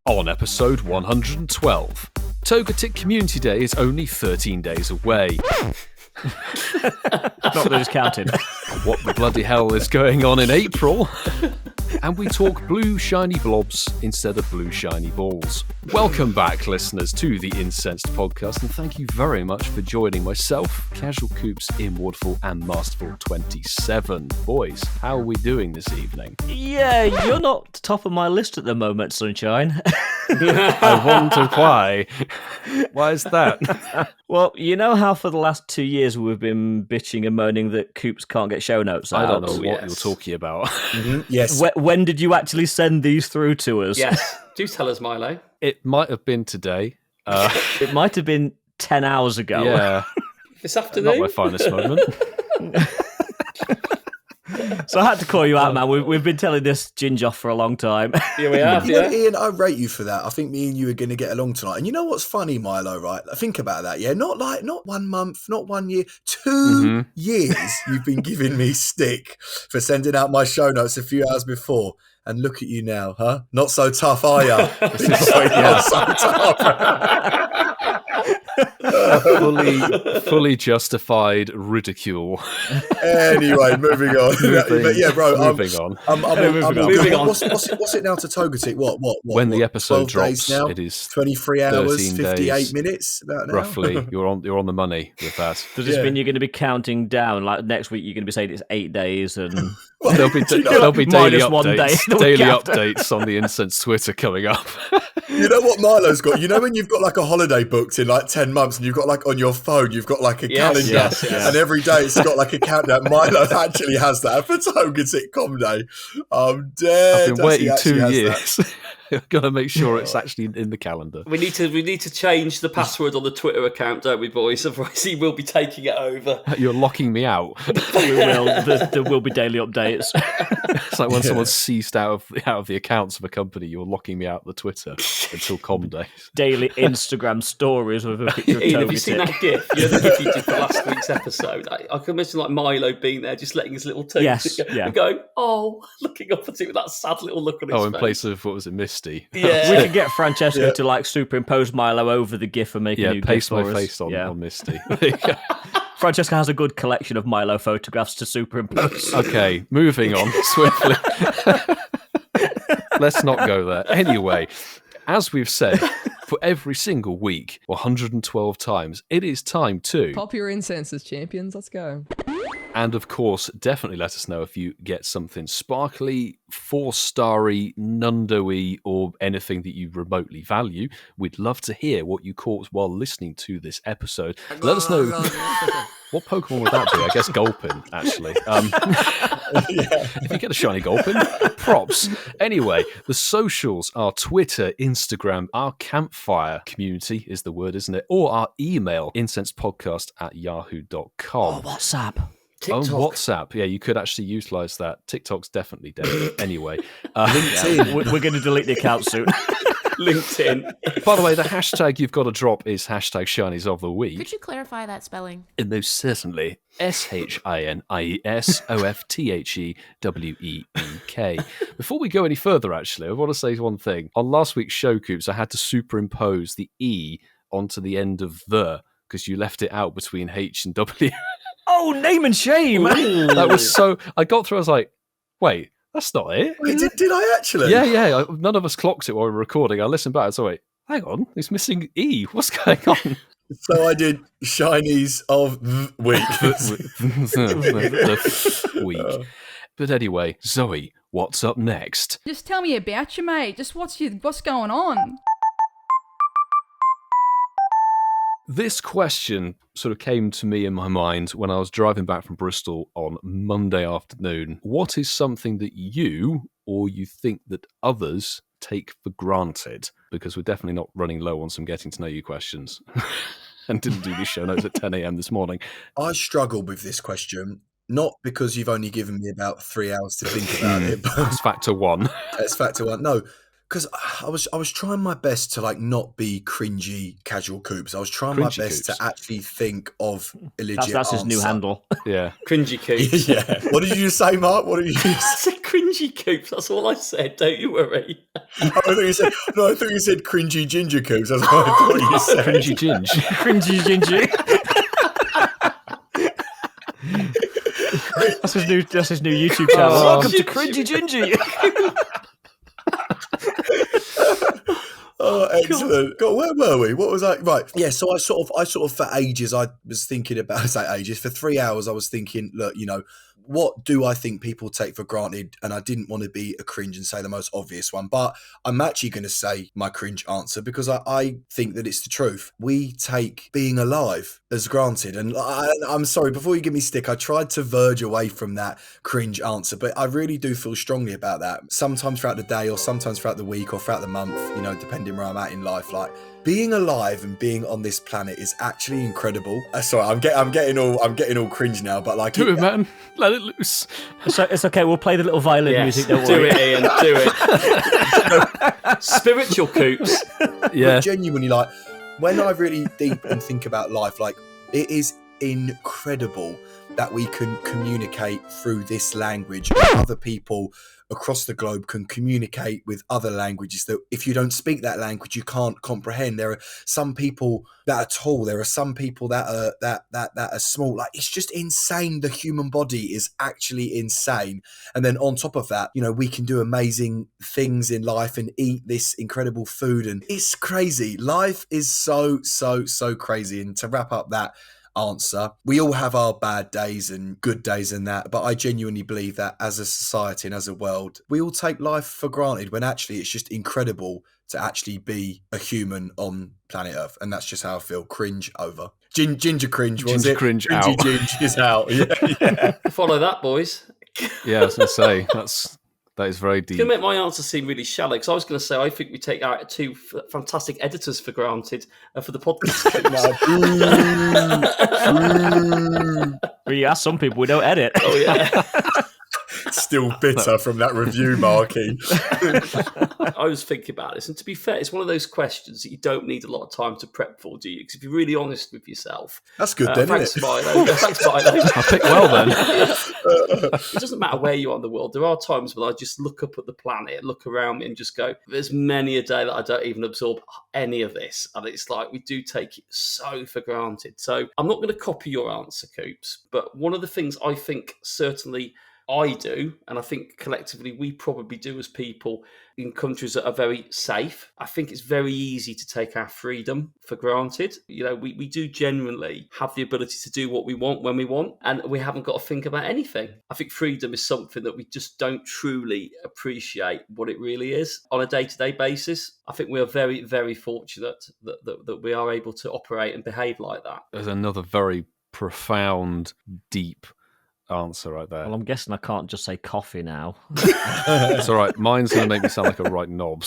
On episode 112, Togetic Community Day is only 13 days away. Not that it's counted. What the bloody hell is going on in April? And we talk blue shiny blobs instead of blue shiny balls. Welcome back, listeners, to the Incensed podcast, and thank you very much for joining myself, Casual Coops, Immortal, and Masterful 27. Boys, how are we doing this evening? Yeah, you're not top of my list at the moment, Sunshine. I wonder why. Why is that? Well, you know how for the last 2 years we've been bitching and moaning that Coops can't get show notes out? I don't know what you're talking about. Mm-hmm. Yes. When did you actually send these through to us? Yes. Do tell us, Milo. It might have been today. It might have been 10 hours ago. Yeah. This afternoon? Not my finest moment. So I had to call you out, man. We've been telling this ginge off for a long time. Yeah, we have, You know, yeah. Ian, I rate you for that. I think me and you are going to get along tonight. And you know what's funny, Milo, right? Think about that, yeah? Not 1 month, not 1 year, 2 years you've been giving me stick for sending out my show notes a few hours before. And look at you now, huh? Not so tough, are you? Not so tough. fully justified ridicule. Anyway, moving on. But yeah, bro. Moving on. Moving on. What's it now to Togetic? What? When the episode 12 days drops, now? it is 23 hours, 13 58 days, minutes. About now. roughly. You're on the money with that. Does this mean you're going to be counting down? Like next week, you're going to be saying it's 8 days, and There'll be daily minus 1 day updates. the Daily week after. updates on the Incensed Twitter coming up. You know what Milo's got? You know when you've got like a holiday booked in like 10 months and you've got like on your phone, you've got like a calendar yes. and every day it's got like a countdown. Milo actually has that for Togetic Com Day. I'm dead. I've been waiting 2 years. That. I've got to make sure it's actually in the calendar. We need to change the password on the Twitter account, don't we, boys? Otherwise, he will be taking it over. You're locking me out. we will. There will be daily updates. It's like when someone's ceased out of the accounts of a company, you're locking me out of the Twitter until Com Day. Daily Instagram stories with a picture of Ian, have you seen Togetic. that GIF? You know the GIF you did for last week's episode? I can imagine like Milo being there, just letting his little toes Yes, go, yeah. and going, looking up at it with that sad little look on his face. In place of, what was it, Misty? Yeah. We could get Francesco to like superimpose Milo over the GIF and make a new GIF paste for my us. face on Yeah. Misty. There you go. Francesco has a good collection of Milo photographs to superimpose. Okay, moving on swiftly. Let's not go there. Anyway, as we've said, for every single week, 112 times, it is time to... Pop your incenses, champions. Let's go. And of course, definitely let us know if you get something sparkly, 4-starry, nundo-y, or anything that you remotely value. We'd love to hear what you caught while listening to this episode. Let us know... What Pokemon would that be? I guess Gulpin, actually. If you get a shiny Gulpin, props. Anyway, the socials are Twitter, Instagram, our campfire community is the word, isn't it? Or our email, incensedpodcast@yahoo.com. Oh, WhatsApp. TikTok. Oh, WhatsApp. Yeah, you could actually utilise that. TikTok's definitely dead. Anyway. LinkedIn. We're going to delete the account soon. LinkedIn. By the way, the hashtag you've got to drop is hashtag Shinies of the Week. Could you clarify that spelling? And most certainly, SHINIESOFTHEWEEK. Before we go any further, actually, I want to say one thing. On last week's show, Coops, I had to superimpose the E onto the end of the, because you left it out between H and W. Oh, name and shame. That was so... I got through, I was like, wait, that's not it. Wait, did I actually? Yeah. None of us clocked it while we were recording. I listened back and I was like, hang on, it's missing E. What's going on? So I did Shinies of the Week. the week. But anyway, Zoe, what's up next? Just tell me about you, mate. Just what's going on? This question sort of came to me in my mind when I was driving back from Bristol on Monday afternoon. What is something that you, or you think that others, take for granted? Because we're definitely not running low on some getting to know you questions. And didn't do these show notes at 10 a.m. this morning. I struggle with this question, not because you've only given me about 3 hours to think about it, but That's factor one. that's factor one. No, because I was trying my best to like not be cringy casual Coops. I was trying my Cringy best Coops. to actually think of a legit That's his new answer. handle. Yeah. Cringy Coops. Yeah. What did you say, Mark? What did you say? I said cringy Coops. That's all I said. Don't you worry. I thought you said cringy ginger coops. That's what I thought you said. Cringy ginge. Cringy Gingy. That's his new YouTube channel. Oh, Welcome to Cringy Gingy. Oh, excellent! God, where were we? What was I? Right, yeah. So I sort of for ages I was thinking about. I say ages for 3 hours. I was thinking, look, what do I think people take for granted? And I didn't want to be a cringe and say the most obvious one, but I'm actually going to say my cringe answer because I think that it's the truth. We take being alive as granted. And I'm sorry, before you give me stick, I tried to verge away from that cringe answer, but I really do feel strongly about that. Sometimes throughout the day or sometimes throughout the week or throughout the month, depending where I'm at in life, like being alive and being on this planet is actually incredible. Sorry, I'm getting all cringe now, but like Do it, man. Let it loose. So it's okay. We'll play the little violin music. Don't do worry. it, Ian. Do it. Spiritual Coops. Yeah. But genuinely, like when I really deep and think about life, like it is incredible that we can communicate through this language. Other people across the globe can communicate with other languages that if you don't speak that language, you can't comprehend. There are some people that are tall. There are some people that are small. Like it's just insane. The human body is actually insane. And then on top of that, we can do amazing things in life and eat this incredible food. And it's crazy. Life is so crazy. And to wrap up that answer, we all have our bad days and good days and that, but I genuinely believe that as a society and as a world, we all take life for granted when actually it's just incredible to actually be a human on planet Earth. And that's just how I feel. Cringe over. Ginger cringe, was Ginger it? cringe Cringy out. Ginge is out. Yeah. Follow that, boys. Yeah, I was going to say, that is very It's deep. going to make my answer seem really shallow because I was going to say I think we take our two fantastic editors for granted for the podcast. Well, you ask some people, we don't edit. Oh yeah. Still bitter from that review, Marky. I was thinking about this, and to be fair, it's one of those questions that you don't need a lot of time to prep for, do you? Because if you're really honest with yourself, That's good then, thanks, isn't it? Milo. Thanks, Milo. I picked well then. It doesn't matter where you are in the world. There are times when I just look up at the planet, look around me, and just go, there's many a day that I don't even absorb any of this. And it's like we do take it so for granted. So I'm not going to copy your answer, Coops, but one of the things I think certainly I do, and I think collectively we probably do as people in countries that are very safe, I think it's very easy to take our freedom for granted. We do genuinely have the ability to do what we want when we want, and we haven't got to think about anything. I think freedom is something that we just don't truly appreciate what it really is on a day-to-day basis. I think we are very, very fortunate that we are able to operate and behave like that. There's another very profound, deep answer right there. Well, I'm guessing I can't just say coffee now. It's all right. Mine's going to make me sound like a right knob.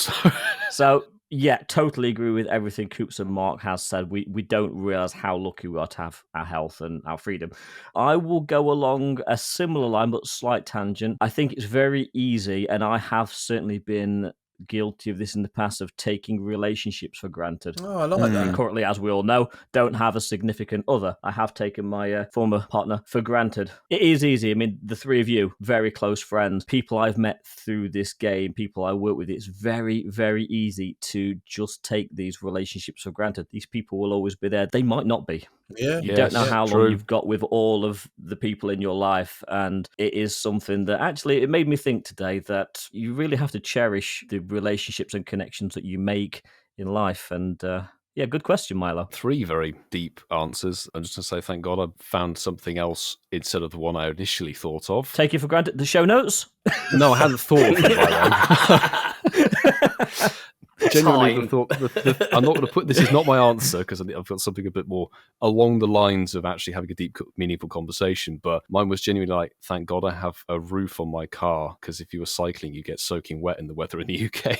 So, yeah, totally agree with everything Coops and Mark has said. We don't realise how lucky we are to have our health and our freedom. I will go along a similar line, but slight tangent. I think it's very easy, and I have certainly been guilty of this in the past, of taking relationships for granted. Oh, I like that. Currently, as we all know, don't have a significant other. I have taken my former partner for granted. It is easy. I mean, the three of you, very close friends, people I've met through this game, people I work with, it's very, very easy to just take these relationships for granted. These people will always be there. They might not be. Yeah. You don't know how long true. you've got with all of the people in your life. And it is something that actually, it made me think today that you really have to cherish the relationships and connections that you make in life. And yeah, good question, Milo. 3 very deep answers. I'm just going to say thank God I found something else instead of the one I initially thought of. Take it for granted. The show notes? No, I hadn't thought of it by then. Genuinely thought I'm not going to put this is not my answer because I've got something a bit more along the lines of actually having a deep, meaningful conversation. But mine was genuinely like, thank God I have a roof on my car, because if you were cycling, you get soaking wet in the weather in the UK.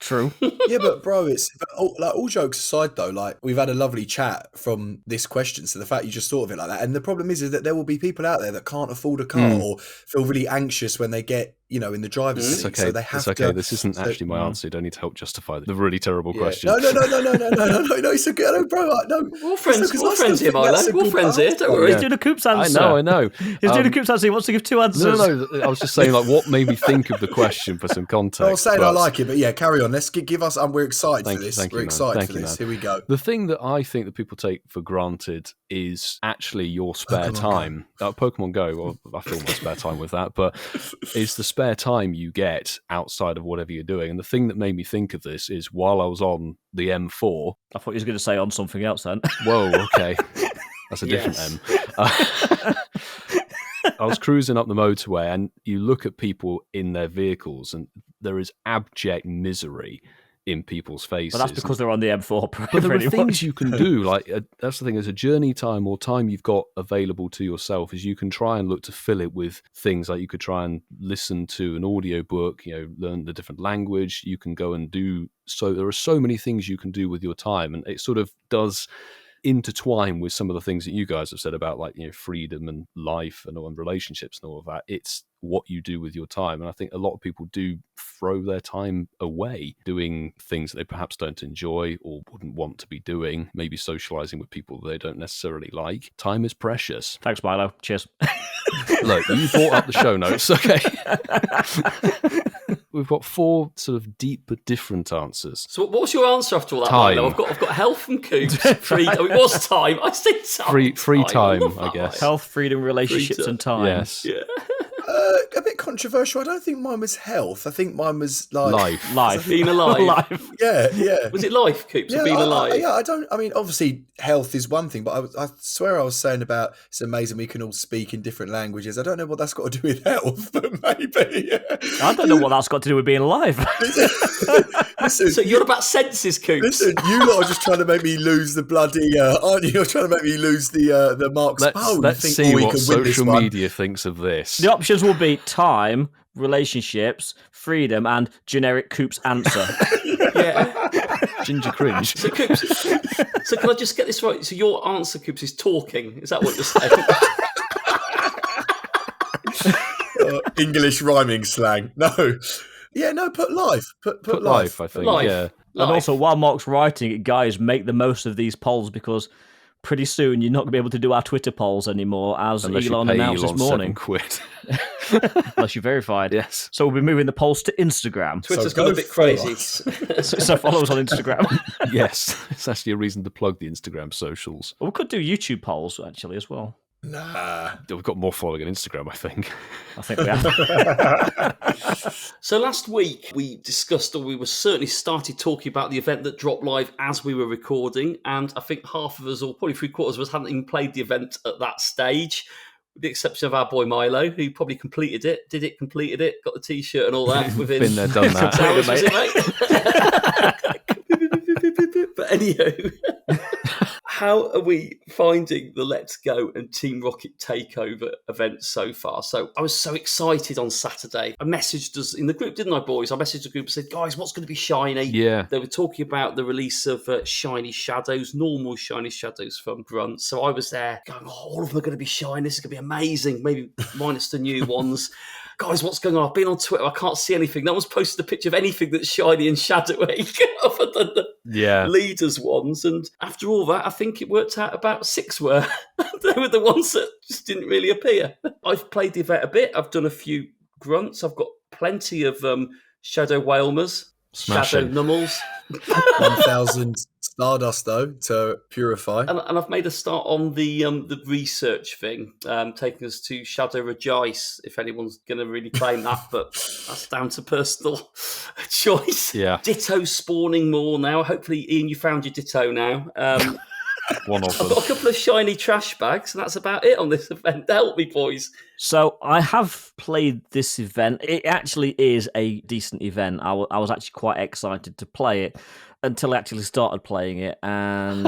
True. Yeah, but bro, all jokes aside though, like we've had a lovely chat from this question. So the fact you just thought of it like that, and the problem is that there will be people out there that can't afford a car or feel really anxious when they get in the driver's It's seat. okay. So they have it's okay. to. This isn't actually my answer. You don't need to help justify the really terrible question. No. It's a good, bro. No, We're friends. We're friends here, Milo. We're friends here. Don't worry. He's doing a Coops answer. I know. He's doing a Coops answer. He wants to give two answers. No. I was just saying, like, what made me think of the question for some context. I was saying I like it, but yeah, carry on. Let's give us. We're excited for this. We're excited for this. Here we go. The thing that I think that people take for granted is actually your spare time. Pokemon Go. Well, I fill my spare time with that, but it's the spare time you get outside of whatever you're doing. And the thing that made me think of this is while I was on the M4. I thought you was going to say on something else then. Whoa, okay. That's a different M. I was cruising up the motorway and you look at people in their vehicles and there is abject misery in people's faces. But that's because they're on the M4. But there are things you can do. Like that's the thing. As a journey time or time you've got available to yourself, is you can try and look to fill it with things like you could try and listen to an audiobook. Learn the different language. You can go and do. So there are so many things you can do with your time, and it sort of does intertwine with some of the things that you guys have said about freedom and life and relationships and all of that. It's what you do with your time, and I think a lot of people do throw their time away doing things that they perhaps don't enjoy or wouldn't want to be doing, maybe socializing with people that they don't necessarily like. Time is precious. Thanks, Milo. Cheers. Look, you brought up the show notes. Okay. We've got 4 sort of deep but different answers. So what was your answer after all that, Time. Milo? I've got health and Coops. Free. It was time. I said time. Free time, I guess. Health, freedom, relationships, and time. Yes. Yeah. A bit controversial. I don't think mine was health. I think mine was like life. Being alive. Yeah. Was it life, Coops? Or being alive? I mean, obviously, health is one thing, but I swear I was saying about it's amazing we can all speak in different languages. I don't know what that's got to do with health, but maybe. I don't know what that's got to do with being alive. Listen, So you're about senses, Coops. Listen, you lot are just trying to make me lose the bloody, aren't you? You're trying to make me lose the Mark's Poe. Let's see what social media thinks of this. The options will be time, relationships, freedom, and generic Coops answer. Yeah. Ginger cringe. So Coops. So can I just get this right? So your answer, Coops, is talking. Is that what you're saying? English rhyming slang. No. Yeah, no, put life. Put life. I think. Life. Yeah. And also, while Mark's writing it, guys, make the most of these polls because pretty soon you're not going to be able to do our Twitter polls anymore, as Unless Elon you pay announced Elon this morning. £7. Unless you're verified. Yes. So we'll be moving the polls to Instagram. Twitter's So gone a go bit follow crazy. us. So follow us on Instagram. Yes. It's actually a reason to plug the Instagram socials. Well, we could do YouTube polls, actually, as well. Nah. We've got more following on Instagram, I think. I think we have. So last week we discussed, or we were certainly started talking about the event that dropped live as we were recording, and I think half of us, or probably 3/4 of us, hadn't even played the event at that stage, with the exception of our boy Milo, who probably completed it, completed it, got the T-shirt and all that within Been there, done that. 6 hours, was it, mate? But anyhow, how are we finding the Let's Go and Team Rocket takeover events so far? So I was so excited on Saturday. I messaged us in the group, didn't I, boys? I messaged the group and said, guys, what's going to be shiny? Yeah. They were talking about the release of shiny shadows, normal shiny shadows from Grunt. So I was there going, all of them are going to be shiny. This is going to be amazing. Maybe minus the new ones. Guys, what's going on? I've been on Twitter. I can't see anything. No one's posted a picture of anything that's shiny and shadowy other than the leaders ones. And after all that, I think it worked out about 6 were. They were the ones that just didn't really appear. I've played the event a bit. I've done a few grunts. I've got plenty of shadow whalmers, shadow nummels. 1,000 Stardust, though, to purify. And I've made a start on the research thing, taking us to Shadow Rejoice, if anyone's going to really claim that, but that's down to personal choice. Yeah. Ditto spawning more now. Hopefully, Ian, you found your Ditto now. One of I've them. got a couple of shiny trash bags, and that's about it on this event. Help me, boys. So I have played this event. It actually is a decent event. I was actually quite excited to play it until I actually started playing it. And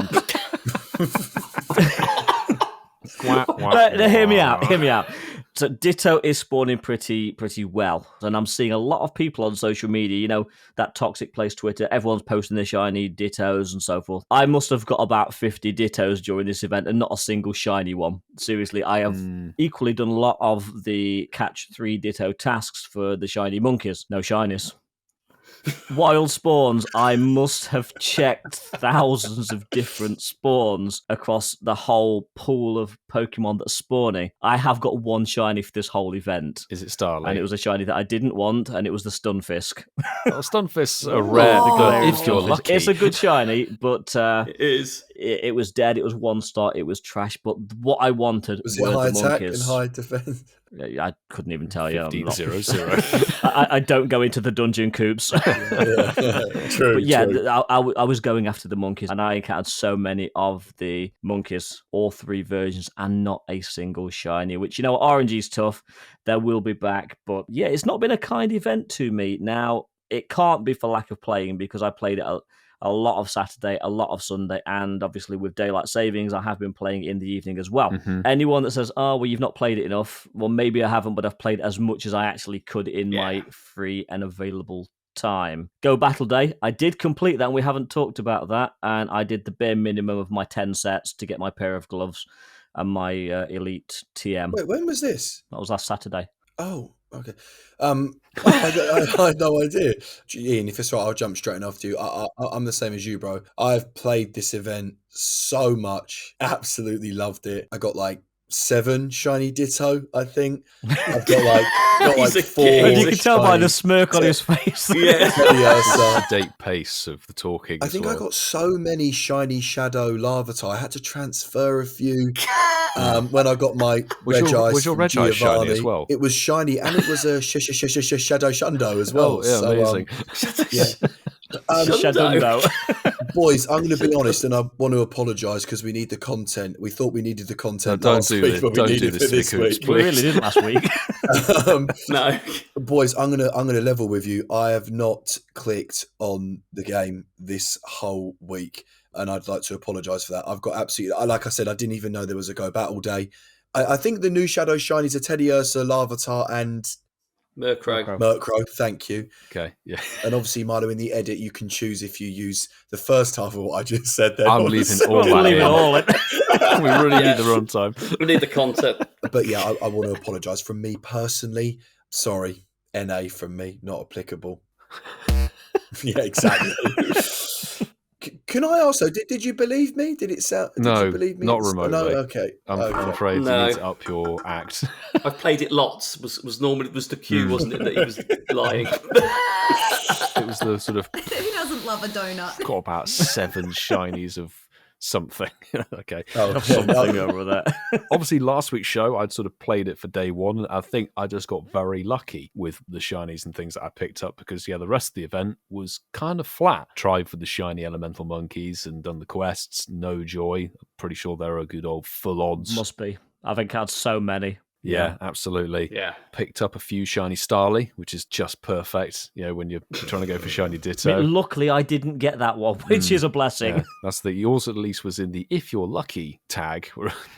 hear me out. So Ditto is spawning pretty well, and I'm seeing a lot of people on social media, you know, that toxic place Twitter, everyone's posting their shiny Dittos and so forth. I must have got about 50 Dittos during this event and not a single shiny one. Seriously, I have equally done a lot of the catch 3 Ditto tasks for the shiny monkeys. No shinies. Wild spawns, I must have checked thousands of different spawns across the whole pool of Pokemon that's spawning. I have got one shiny for this whole event. Is it Starly? And it was a shiny that I didn't want, and it was the Stunfisk. Well, Stunfisks are rare, but if you're lucky. It's a good shiny, but it is. It was dead, it was 1-star, it was trash, but what I wanted Was were it high the attack monkeys. and high defense? I couldn't even tell you. 15-0-0. I don't go into the dungeon coops. True. But yeah, true. I was going after the monkeys, and I encountered so many of the monkeys, all 3 versions, and not a single shiny, which, you know, RNG's tough. There will be back. But yeah, it's not been a kind event to me. Now, it can't be for lack of playing, because I played it a lot of Saturday, a lot of Sunday, and obviously with daylight savings, I have been playing it in the evening as well. Anyone that says, oh, well, you've not played it enough, well, maybe I haven't, but I've played as much as I actually could in my free and available time. Go Battle Day, I did complete that, and we haven't talked about that, and I did the bare minimum of my 10 sets to get my pair of gloves and my Elite TM. Wait, when was this? That was last Saturday. Oh, okay. I had no idea. Ian, if it's right, I'll jump straight in after you. I'm the same as you, bro. I've played this event so much. Absolutely loved it. I got like 7 shiny Ditto, I think. I've got like 4. And you can tell by the smirk on his face. Date pace of the talking. I think I got so many shiny Shadow Larvitar. I had to transfer a few. When I got my Regice, was your Regice shiny as well? It was shiny, and it was a Shadow Shundo as well. Oh, yeah, amazing. Shundo. Boys, I'm going to be honest, and I want to apologise because we need the content. We thought we needed the content No, last week, but we needed it this week. We really didn't last week. No, boys, I'm gonna level with you. I have not clicked on the game this whole week, and I'd like to apologise for that. I've got absolutely, like I said, I didn't even know there was a Go Battle Day. I think the new Shadow Shinies are Teddiursa, Larvitar, and Murkrow, thank you. Okay, yeah. And obviously, Milo, in the edit, you can choose if you use the first half of what I just said there. I'm leaving all that in. We really need the runtime. We need the content. But yeah, I want to apologise. From me personally, sorry, NA from me, not applicable. Yeah, exactly. Can I also, did you believe me? Did it sound? Did No, you believe me? not remotely. No, okay. I'm afraid you need to up your act. I've played it lots. Was normally it was the cue, wasn't it, that he was lying? It was the sort of. Who doesn't love a donut? Got about 7 shinies of something. Okay. Something over that. Obviously, last week's show, I'd sort of played it for day 1. And I think I just got very lucky with the shinies and things that I picked up because, the rest of the event was kind of flat. Tried for the shiny elemental monkeys and done the quests. No joy. Pretty sure they're a good old full odds. Must be. I've encountered so many. Yeah, absolutely. Yeah. Picked up a few shiny Starly, which is just perfect, when you're trying to go for shiny Ditto. Luckily, I didn't get that one, which is a blessing. Yeah, that's yours at least was in the if you're lucky tag.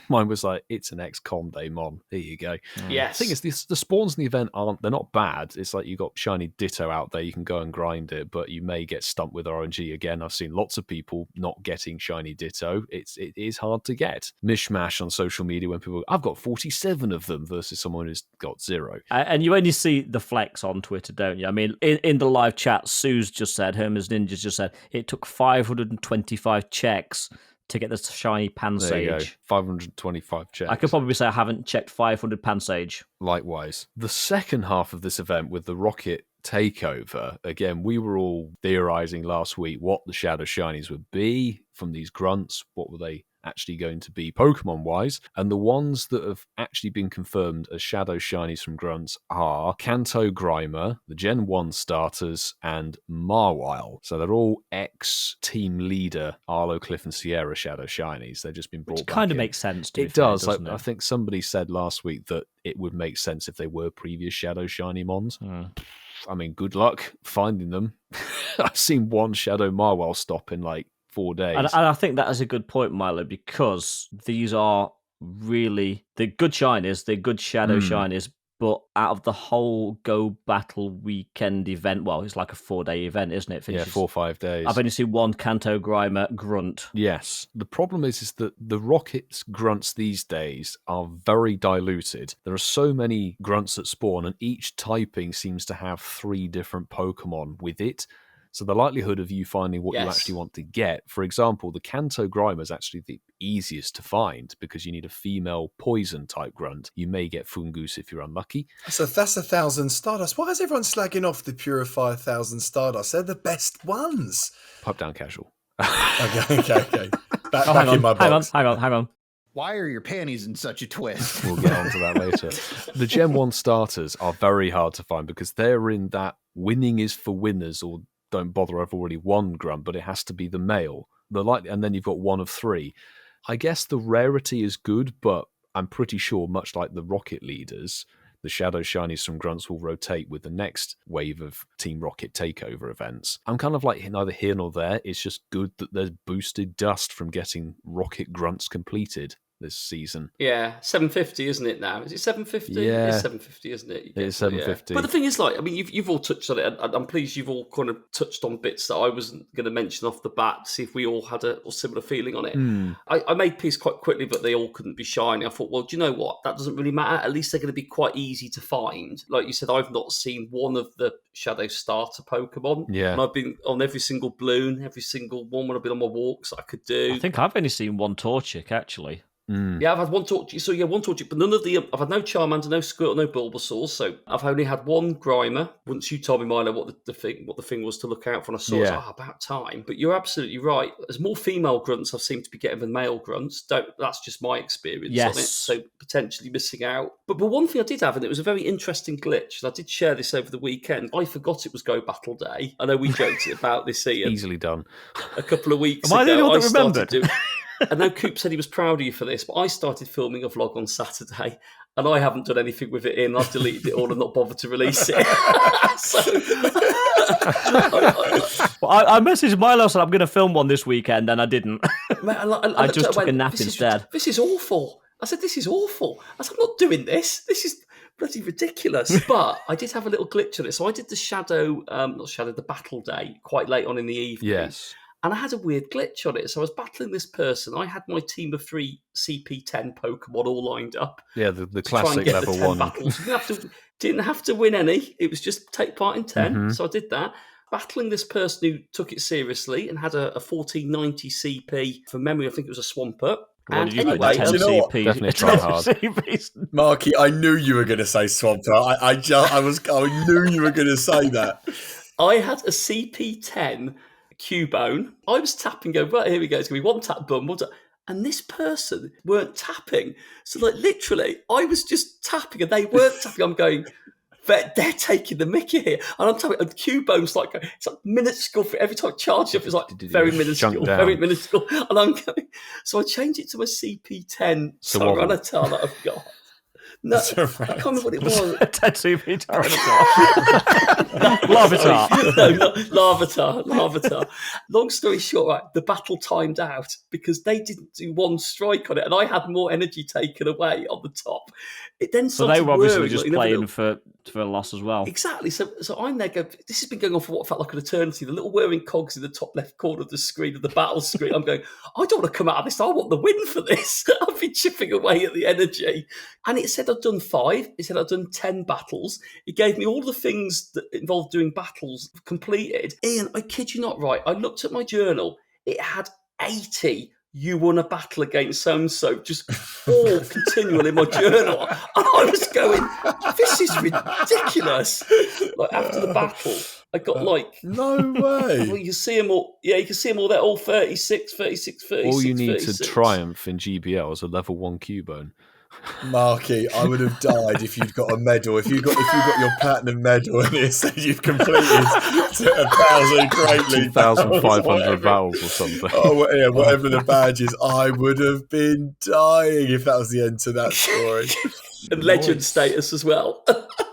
Mine was like, it's an ex-con day, Mon. There you go. Yes. The thing is, the spawns in the event they're not bad. It's like you got shiny Ditto out there, you can go and grind it, but you may get stumped with RNG again. I've seen lots of people not getting shiny Ditto. It is hard to get. Mishmash on social media when people, I've got 47 of them versus someone who's got 0. And you only see the flex on Twitter, don't you? I mean, in the live chat, Sue's just said, HermesNinja just said, it took 525 checks to get the shiny Pansage. There you go. 525 checks. I could probably say I haven't checked 500 Pansage. Likewise. The second half of this event with the Rocket takeover, again, we were all theorizing last week what the Shadow Shinies would be from these grunts. What were they actually going to be Pokemon-wise? And the ones that have actually been confirmed as Shadow Shinies from grunts are Kanto Grimer, the Gen 1 starters, and Marwile. So they're all ex-team leader Arlo, Cliff, and Sierra Shadow Shinies. They've just been brought back. It kind of in. makes sense to It does. I think somebody said last week that it would make sense if they were previous Shadow Shiny Mons. I mean, good luck finding them. I've seen one Shadow Marwile stop in like 4 days. And I think that is a good point, Milo, because these are really, they're good shinies, they're good shadow shinies, but out of the whole Go Battle weekend event, well, it's like a 4-day event, isn't it? Yeah, 4 or 5 days. I've only seen one Kanto Grimer grunt. Yes. The problem is that the Rocket's grunts these days are very diluted. There are so many grunts that spawn, and each typing seems to have 3 different Pokemon with it. So the likelihood of you finding what you actually want to get, for example, the Kanto Grimer is actually the easiest to find because you need a female poison type grunt. You may get Fungoose if you're unlucky. So that's 1,000 Stardust. Why is everyone slagging off the Purify 1,000 Stardust? They're the best ones. Pipe down, casual. Okay. Back in my box. Hang on. Why are your panties in such a twist? We'll get onto that later. The Gen 1 starters are very hard to find because they're in that winning is for winners, or don't bother, I've already won grunt, but it has to be the male. And then you've got 1 of 3. I guess the rarity is good, but I'm pretty sure, much like the Rocket leaders, the Shadow Shinies from grunts will rotate with the next wave of Team Rocket takeover events. I'm kind of like neither here nor there. It's just good that there's boosted dust from getting Rocket grunts completed this season. Yeah, 750, isn't it now? Is it 750? Yeah. It's 750, isn't it? It is 750. Yeah. But the thing is, like, I mean, you've all touched on it. I'm pleased you've all kind of touched on bits that I wasn't going to mention off the bat to see if we all had a similar feeling on it. I made peace quite quickly, but they all couldn't be shiny. I thought, well, do you know what? That doesn't really matter. At least they're going to be quite easy to find. Like you said, I've not seen one of the Shadow starter Pokemon. Yeah. And I've been on every single balloon, every single one when I've been on my walks I could do. I think I've only seen one Torchic, actually. Yeah, I've had one Torchic. So yeah, one Torchic, but none of the. I've had no Charmander, no Squirtle, no Bulbasaur. So I've only had one Grimer. Once you told me, Milo, what the thing was to look out for, and I saw it, about time. But you're absolutely right. There's more female grunts I seem to be getting than male grunts. That's just my experience on it. So potentially missing out. But one thing I did have, and it was a very interesting glitch, and I did share this over the weekend. I forgot it was Go Battle Day. I know we joked about this, Ian. Easily done. A couple of weeks ago. Am I the only one that remembered? I know Coop said he was proud of you for this, but I started filming a vlog on Saturday, and I haven't done anything with it in. I've deleted it all and not bothered to release it. Well, I messaged Milo, said I'm going to film one this weekend, and I didn't. Mate, I just took a nap instead. This is awful. I said, this is awful. I said, I'm not doing this. This is bloody ridiculous. But I did have a little glitch on it. So I did the battle day quite late on in the evening. Yes. And I had a weird glitch on it. So I was battling this person. I had my team of 3 CP10 Pokemon all lined up. Yeah, the classic level 1. Battles. Didn't have to win any. It was just take part in 10. So I did that. Battling this person who took it seriously and had a 1490 CP. From memory, I think it was a Swampert. And anyway, you know what? Definitely try hard. Marky, I knew you were going to say Swampert. I knew you were going to say that. I had a CP10 Cubone. I was tapping, going, right, here we go. It's going to be one tap, boom, one tap. And this person weren't tapping. So, like, literally, I was just tapping and they weren't tapping. I'm going, they're taking the mickey here. And I'm tapping, and Cubone's like, it's like minuscule. Every time I charge up, it's like very minuscule, very minuscule. And I'm going, so I changed it to a CP10 Tyranitar that I've got. No, I can't remember what it was. Tetsubi Larvitar. No, Larvitar. Long story short, right, the battle timed out because they didn't do one strike on it, and I had more energy taken away on the top. It then so they were obviously just playing for a loss as well. Exactly. So I'm there going, this has been going on for what felt like an eternity. The little whirring cogs in the top left corner of the screen, of the battle screen. I'm going, I don't want to come out of this. I want the win for this. I've been chipping away at the energy. And it said I'd done 5. It said I'd done 10 battles. It gave me all the things that involved doing battles completed. Ian, I kid you not, right? I looked at my journal. It had 80. You won a battle against so-and-so, just all continual in my journal. And I was going, this is ridiculous. Like, after the battle, I got like... No way. Well, you can see them all. Yeah, you can see them all. They're all 36. All you need to triumph in GBL is a level 1 Cubone. Marky, I would have died if you'd got a medal. If you got your platinum medal and it said you've completed 1,000 Great League 2,500 battles or something. Oh yeah, whatever the badge is, I would have been dying if that was the end to that story. And legend status as well.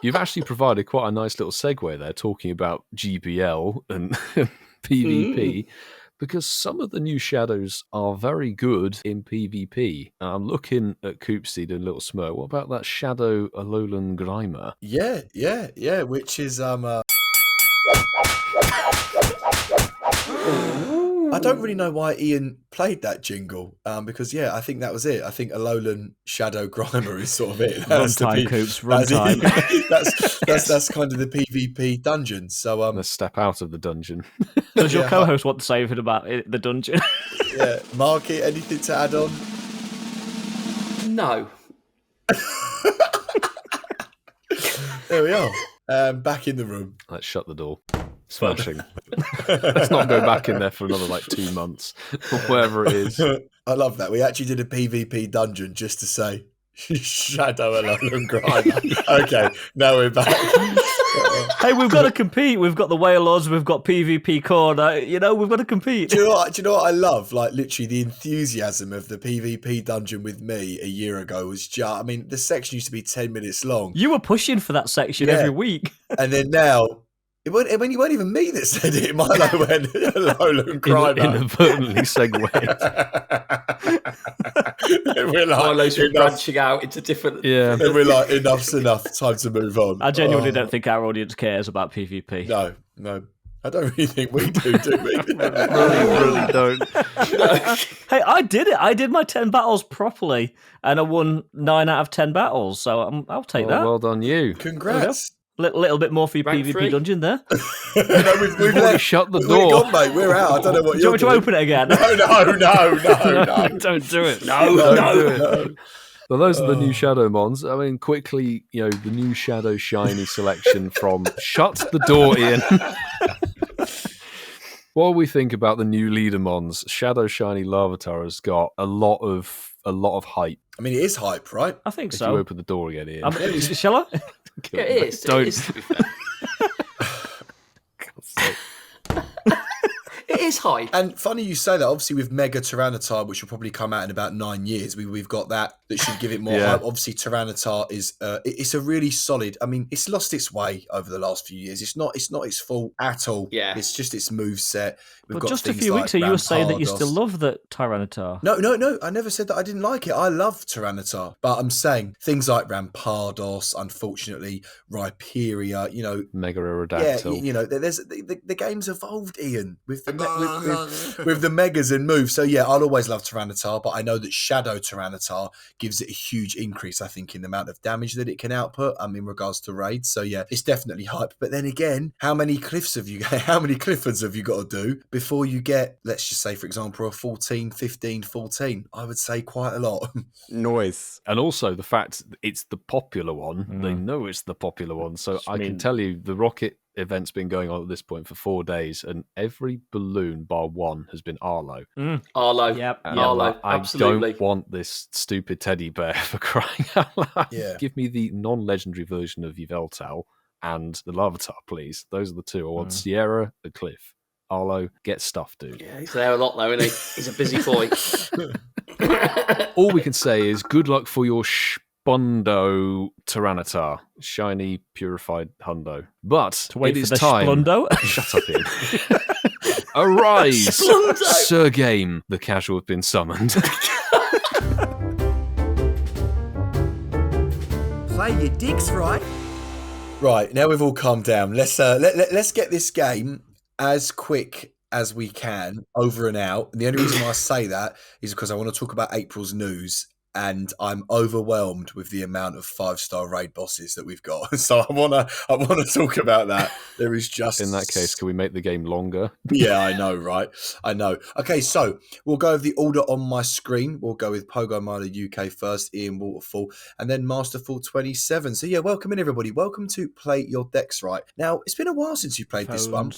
You've actually provided quite a nice little segue there, talking about GBL and PvP. because some of the new shadows are very good in PvP. I'm looking at Coopsy doing a little smirk. What about that shadow Alolan Grimer? Yeah, which is I don't really know why Ian played that jingle, because I think that was it. I think Alolan Shadow Grimer is sort of it. Runtime, Coops, runtime. That's kind of the PvP dungeon. So Let's step out of the dungeon. Does your co-host want to say anything about the dungeon? Yeah, Marky, anything to add on? No. There we are. Back in the room. Let's shut the door. Smashing. Let's not go back in there for another 2 months or whatever it is. I love that. We actually did a PvP dungeon just to say Shadow Alolan Grimer. Okay, now we're back. Hey, we've got to compete. We've got the Whalers, we've got PvP Corner. We've got to compete. Do you know what I love? Like, literally, the enthusiasm of the PvP dungeon with me a year ago was just, I mean, the section used to be 10 minutes long. You were pushing for that section every week. And then now, it weren't even me that said it. Milo went, Alolan Grimer. Inadvertently segued. We're like, Milo's branching out into different... Yeah. And we're like, enough's enough, time to move on. I genuinely don't think our audience cares about PvP. No. I don't really think we do we? really don't. Hey, I did it. I did my 10 battles properly, and I won 9 out of 10 battles, so I'll take that. Well done, you. Congrats. Little bit more for your Rank PvP 3. dungeon there. No, we've already shut the door. We're gone, mate. We're out. I don't know what Do you you're want me to open it again? No. Don't do it. No. Do it. Well, those are the new Shadow Mons. I mean, quickly, the new Shadow Shiny selection from Shut the Door, Ian. What do we think about the new leader Mons? Shadow Shiny Larvitar has got a lot of hype. I mean, it is hype, right? I think If so. you open the door again, Ian. Shall I? Yeah, it is. Don't. It is, to be fair. It is hype. And funny you say that. Obviously, with Mega Tyranitar, which will probably come out in about 9 years, we've got that should give it more hype. Obviously, Tyranitar is it's a really solid. I mean, it's lost its way over the last few years. It's not its fault at all. Yeah. It's just its moveset. We've But got just a things few like weeks ago, you were saying that you Rampardos. still love the Tyranitar. No. I never said that I didn't like it. I love Tyranitar. But I'm saying things like Rampardos, unfortunately, Rhyperior, Mega Aerodactyl. Yeah, there's the game's evolved, Ian, with the with the megas and moves. So yeah, I'll always love Tyranitar, but I know that Shadow Tyranitar gives it a huge increase, I think, in the amount of damage that it can output in regards to raids. So yeah, it's definitely hype. But then again, how many Cliffords have you got to do before you get, let's just say, for example, a 14, 15, 14? I would say quite a lot. Noise. And also the fact that it's the popular one. They know it's the popular one. So I can tell you the Rocket event's been going on at this point for 4 days, and every balloon bar one has been Arlo. Arlo. Yep. And Arlo. I Absolutely. don't want this stupid teddy bear for crying out loud. Yeah. Give me the non-legendary version of Yveltal and the Larvitar, please. Those are the two. I want Sierra and Cliff. Arlo, get stuff, dude. Yeah, he's there a lot though, isn't he? He's a busy boy. All we can say is good luck for your Spundo Tyranitar, shiny, purified hundo. But To wait it is for the time. Splundo. Shut up, Ian. Arise, Splundo! Sir Game. The casual have been summoned. Play your dicks right. Right, now we've all calmed down. Let's get this game as quick as we can over and out. And the only reason why I say that is because I want to talk about April's news, and I'm overwhelmed with the amount of 5-star raid bosses that we've got. So I wanna talk about that. There is just In that case, can we make the game longer? Yeah, I know, right? I know. Okay, so we'll go with the order on my screen. We'll go with Pogo Miner UK first, Ian Waterfall, and then Masterfall 27. So yeah, welcome in everybody. Welcome to Play Your Dex Right. Now, it's been a while since you played this one.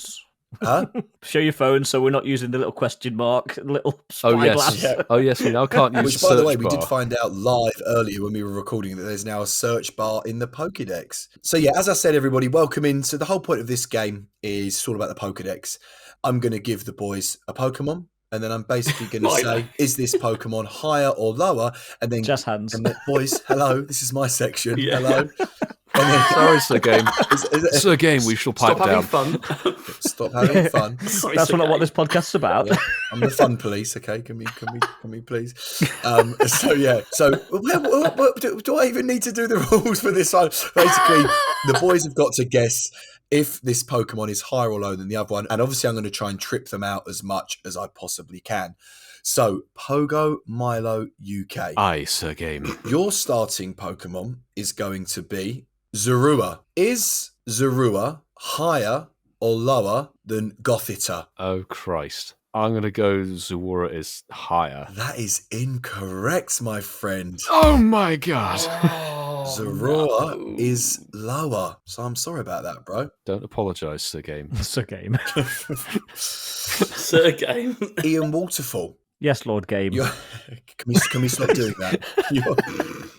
Huh? Show your phone so we're not using the little question mark, little spyglass. Yeah. Oh yes, we now can't use Which, the by the search way, we bar. did find out live earlier when we were recording that there's now a search bar in the Pokédex. So yeah, as I said, everybody, welcome in. So the whole point of this game is all about the Pokédex. I'm going to give the boys a Pokemon, and then I'm basically going to say, is this Pokemon higher or lower? And then Just hands. And then, boys, hello, this is my section. Yeah. Hello. And then, Sorry, Sir Game. is Sir Game, we shall pipe Stop down. having fun. stop having fun. Sorry, That's Sir not what Game. this podcast's about. Yeah, I'm the fun police. Okay, can we please? So do I even need to do the rules for this one? Basically, the boys have got to guess if this Pokemon is higher or lower than the other one, and obviously I'm going to try and trip them out as much as I possibly can. So, Pogo Milo UK. Aye, Sir Game. Your starting Pokemon is going to be Zorua. Is Zorua higher or lower than Gothita? Oh, Christ. I'm going to go Zuora is higher. That is incorrect, my friend. Oh, my God. Zorua is lower. So I'm sorry about that, bro. Don't apologise, Sir Game. Sir Game. Sir Game. Ian Waterfall. Yes, Lord Game. Can we stop doing that?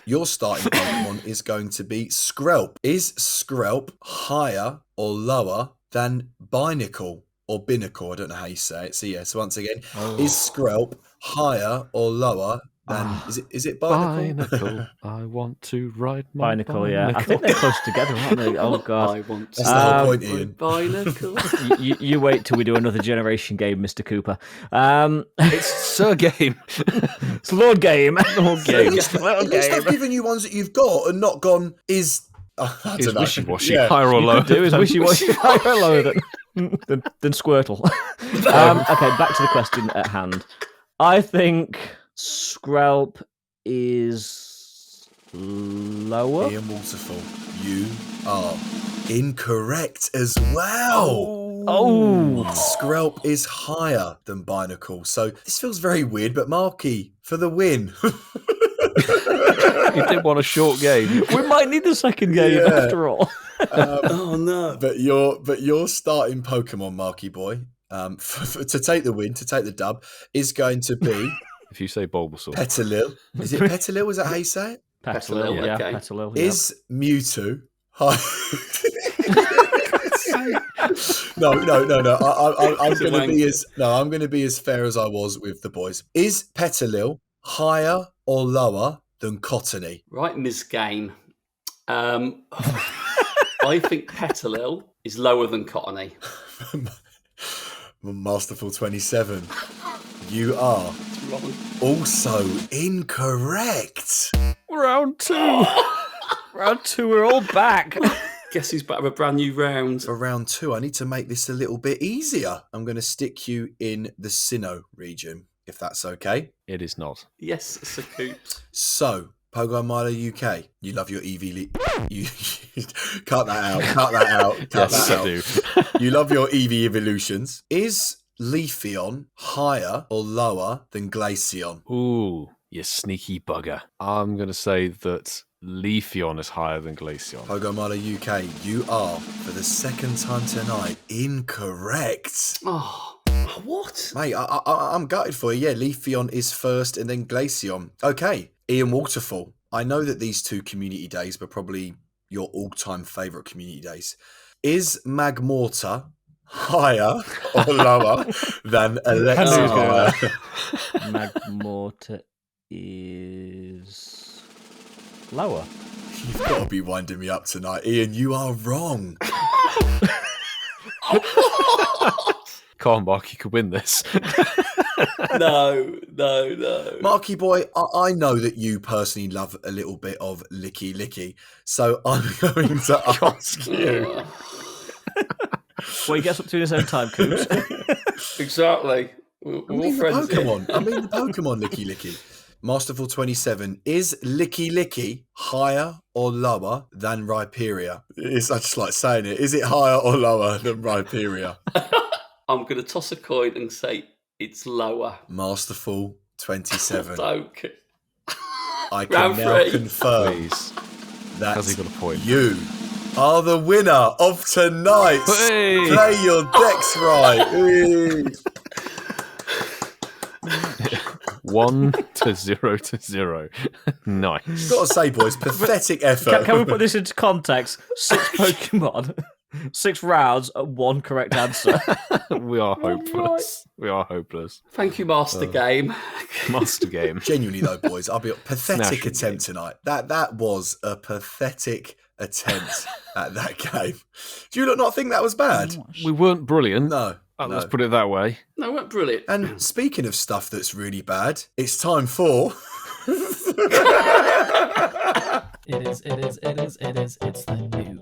Your starting Pokemon is going to be Skrelp. Is Skrelp higher or lower than Binacle or Binacle? I don't know how you say it. So once again, is Skrelp higher or lower than is it Binacle? Binacle, I want to ride my Binacle, yeah. I think they're close together, aren't they? Oh, God. I want to That's the whole point, Ian. Binacle. You wait till we do another generation game, Mr. Cooper. It's Sir Game. It's Lord Game. Lord Game. At least I've given you ones that you've got and not gone, I don't Is know. wishy-washy, Yeah. higher or lower? Do is wishy-washy higher or lower than Squirtle. Okay, back to the question at hand. I think Skrelp is lower. Ian Waterfall, you are incorrect as well. Oh. Skrelp is higher than Binacle. So this feels very weird, but Marky for the win. You did want a short game. We might need the second game Yeah. after all. Oh no! But your starting Pokemon, Marky boy, to take the win, to take the dub, is going to be If you say Bulbasaur. Petalil. Is it Petalil? Is that how you say it? Petalil, yeah. okay. Petalil, yeah. Is Mewtwo high? No. I'm going to be as fair as I was with the boys. Is Petalil higher or lower than Cottony? Right, Ms. Game. I think Petalil is lower than Cottony. Masterful 27. You are Wrong. also incorrect. Round 2. Round 2, we're all back. Guess who's back with a brand new round? For round 2, I need to make this a little bit easier. I'm going to stick you in the Sinnoh region, if that's okay. It is not. Yes, Sir Coops. So, Pokemon Milo UK, you love your EV. You cut that out. Cut that out. Cut Yes, that I out. do. You love your EV evolutions. Is Leafeon higher or lower than Glaceon? Ooh, you sneaky bugger. I'm going to say that Leafeon is higher than Glaceon. Pokemon Milo UK, you are, for the second time tonight, incorrect. Oh, what? Mate, I'm gutted for you. Yeah, Leafeon is first and then Glaceon. Okay, Ian Waterfall. I know that these two community days were probably your all-time favourite community days. Is Magmortar higher or lower than Elexir? Magmortar is lower. You've got to be winding me up tonight. Ian, you are wrong. Come on, Mark, you could win this. No. Marky boy, I know that you personally love a little bit of licky licky, so I'm going to ask you. Well, he gets up to his own time, Coops. Exactly. We're I all mean the friends here. Pokemon. I mean the Pokemon Licky Licky. Masterful 27. Is Licky Licky higher or lower than Rhyperior? I just like saying it. Is it higher or lower than Rhyperior? I'm going to toss a coin and say it's lower. Masterful 27. Okay. I can Round now 3. confirm Please. that Has he got a point? you are the winner of tonight's Hey! Play Your Dex Right. Hey. 1-0. Nice. Gotta say, boys, pathetic effort. Can we put this into context? 6 Pokemon, 6 rounds, 1 correct answer. We are hopeless. We are hopeless. Thank you, Master Game. Master game. Genuinely though, boys, I'll be pathetic National attempt tonight. That was a pathetic attempt at that game. Do you not think that was bad? We weren't brilliant. No. Let's put it that way. No, it weren't brilliant. And speaking of stuff that's really bad, it's time for... It's the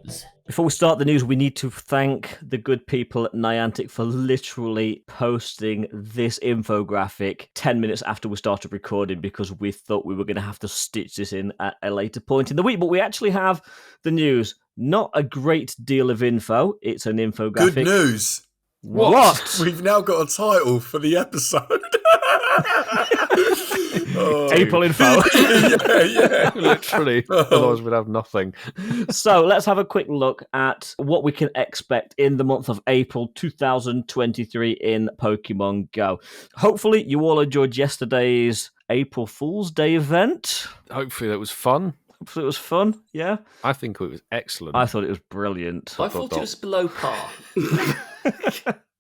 news. Before we start the news, we need to thank the good people at Niantic for literally posting this infographic 10 minutes after we started recording, because we thought we were going to have to stitch this in at a later point in the week. But we actually have the news. Not a great deal of info. It's an infographic. Good news. What? We've now got a title for the episode. April info. yeah. Literally. Otherwise we'd have nothing. So let's have a quick look at what we can expect in the month of April 2023 in Pokemon Go. Hopefully you all enjoyed yesterday's April Fool's Day event. Hopefully that was fun. Hopefully it was fun, yeah? I think it was excellent. I thought it was brilliant. I thought it was below par.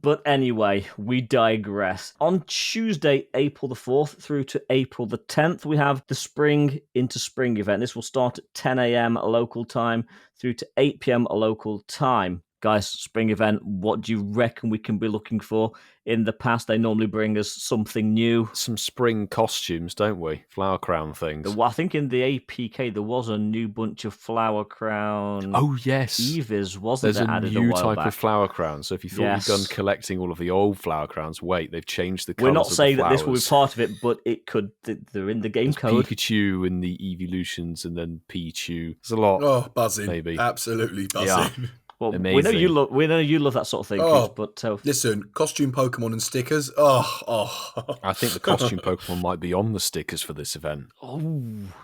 But anyway, we digress. On Tuesday, April the 4th through to April the 10th, we have the Spring into Spring event. This will start at 10 a.m. local time through to 8 p.m. local time. Guys, spring event, what do you reckon we can be looking for? In the past, they normally bring us something new. Some spring costumes, don't we? Flower crown things. I think in the APK, there was a new bunch of flower crown. Oh, yes. Eevees, wasn't There's there? a Added new while type back. of flower crown. So if you thought Yes. you'd done collecting all of the old flower crowns, wait, they've changed the colours. We're not saying of the that this will be flowers. part of it, but it could. They're in the game There's code. Pikachu and the evolutions, and then Pichu. There's a lot. Oh, buzzing. Maybe. Absolutely buzzing. Yeah. Well, we know Amazing. you love that sort of thing, Oh, Chris, but listen, costume Pokemon and stickers. Oh. I think the costume Pokemon might be on the stickers for this event. oh,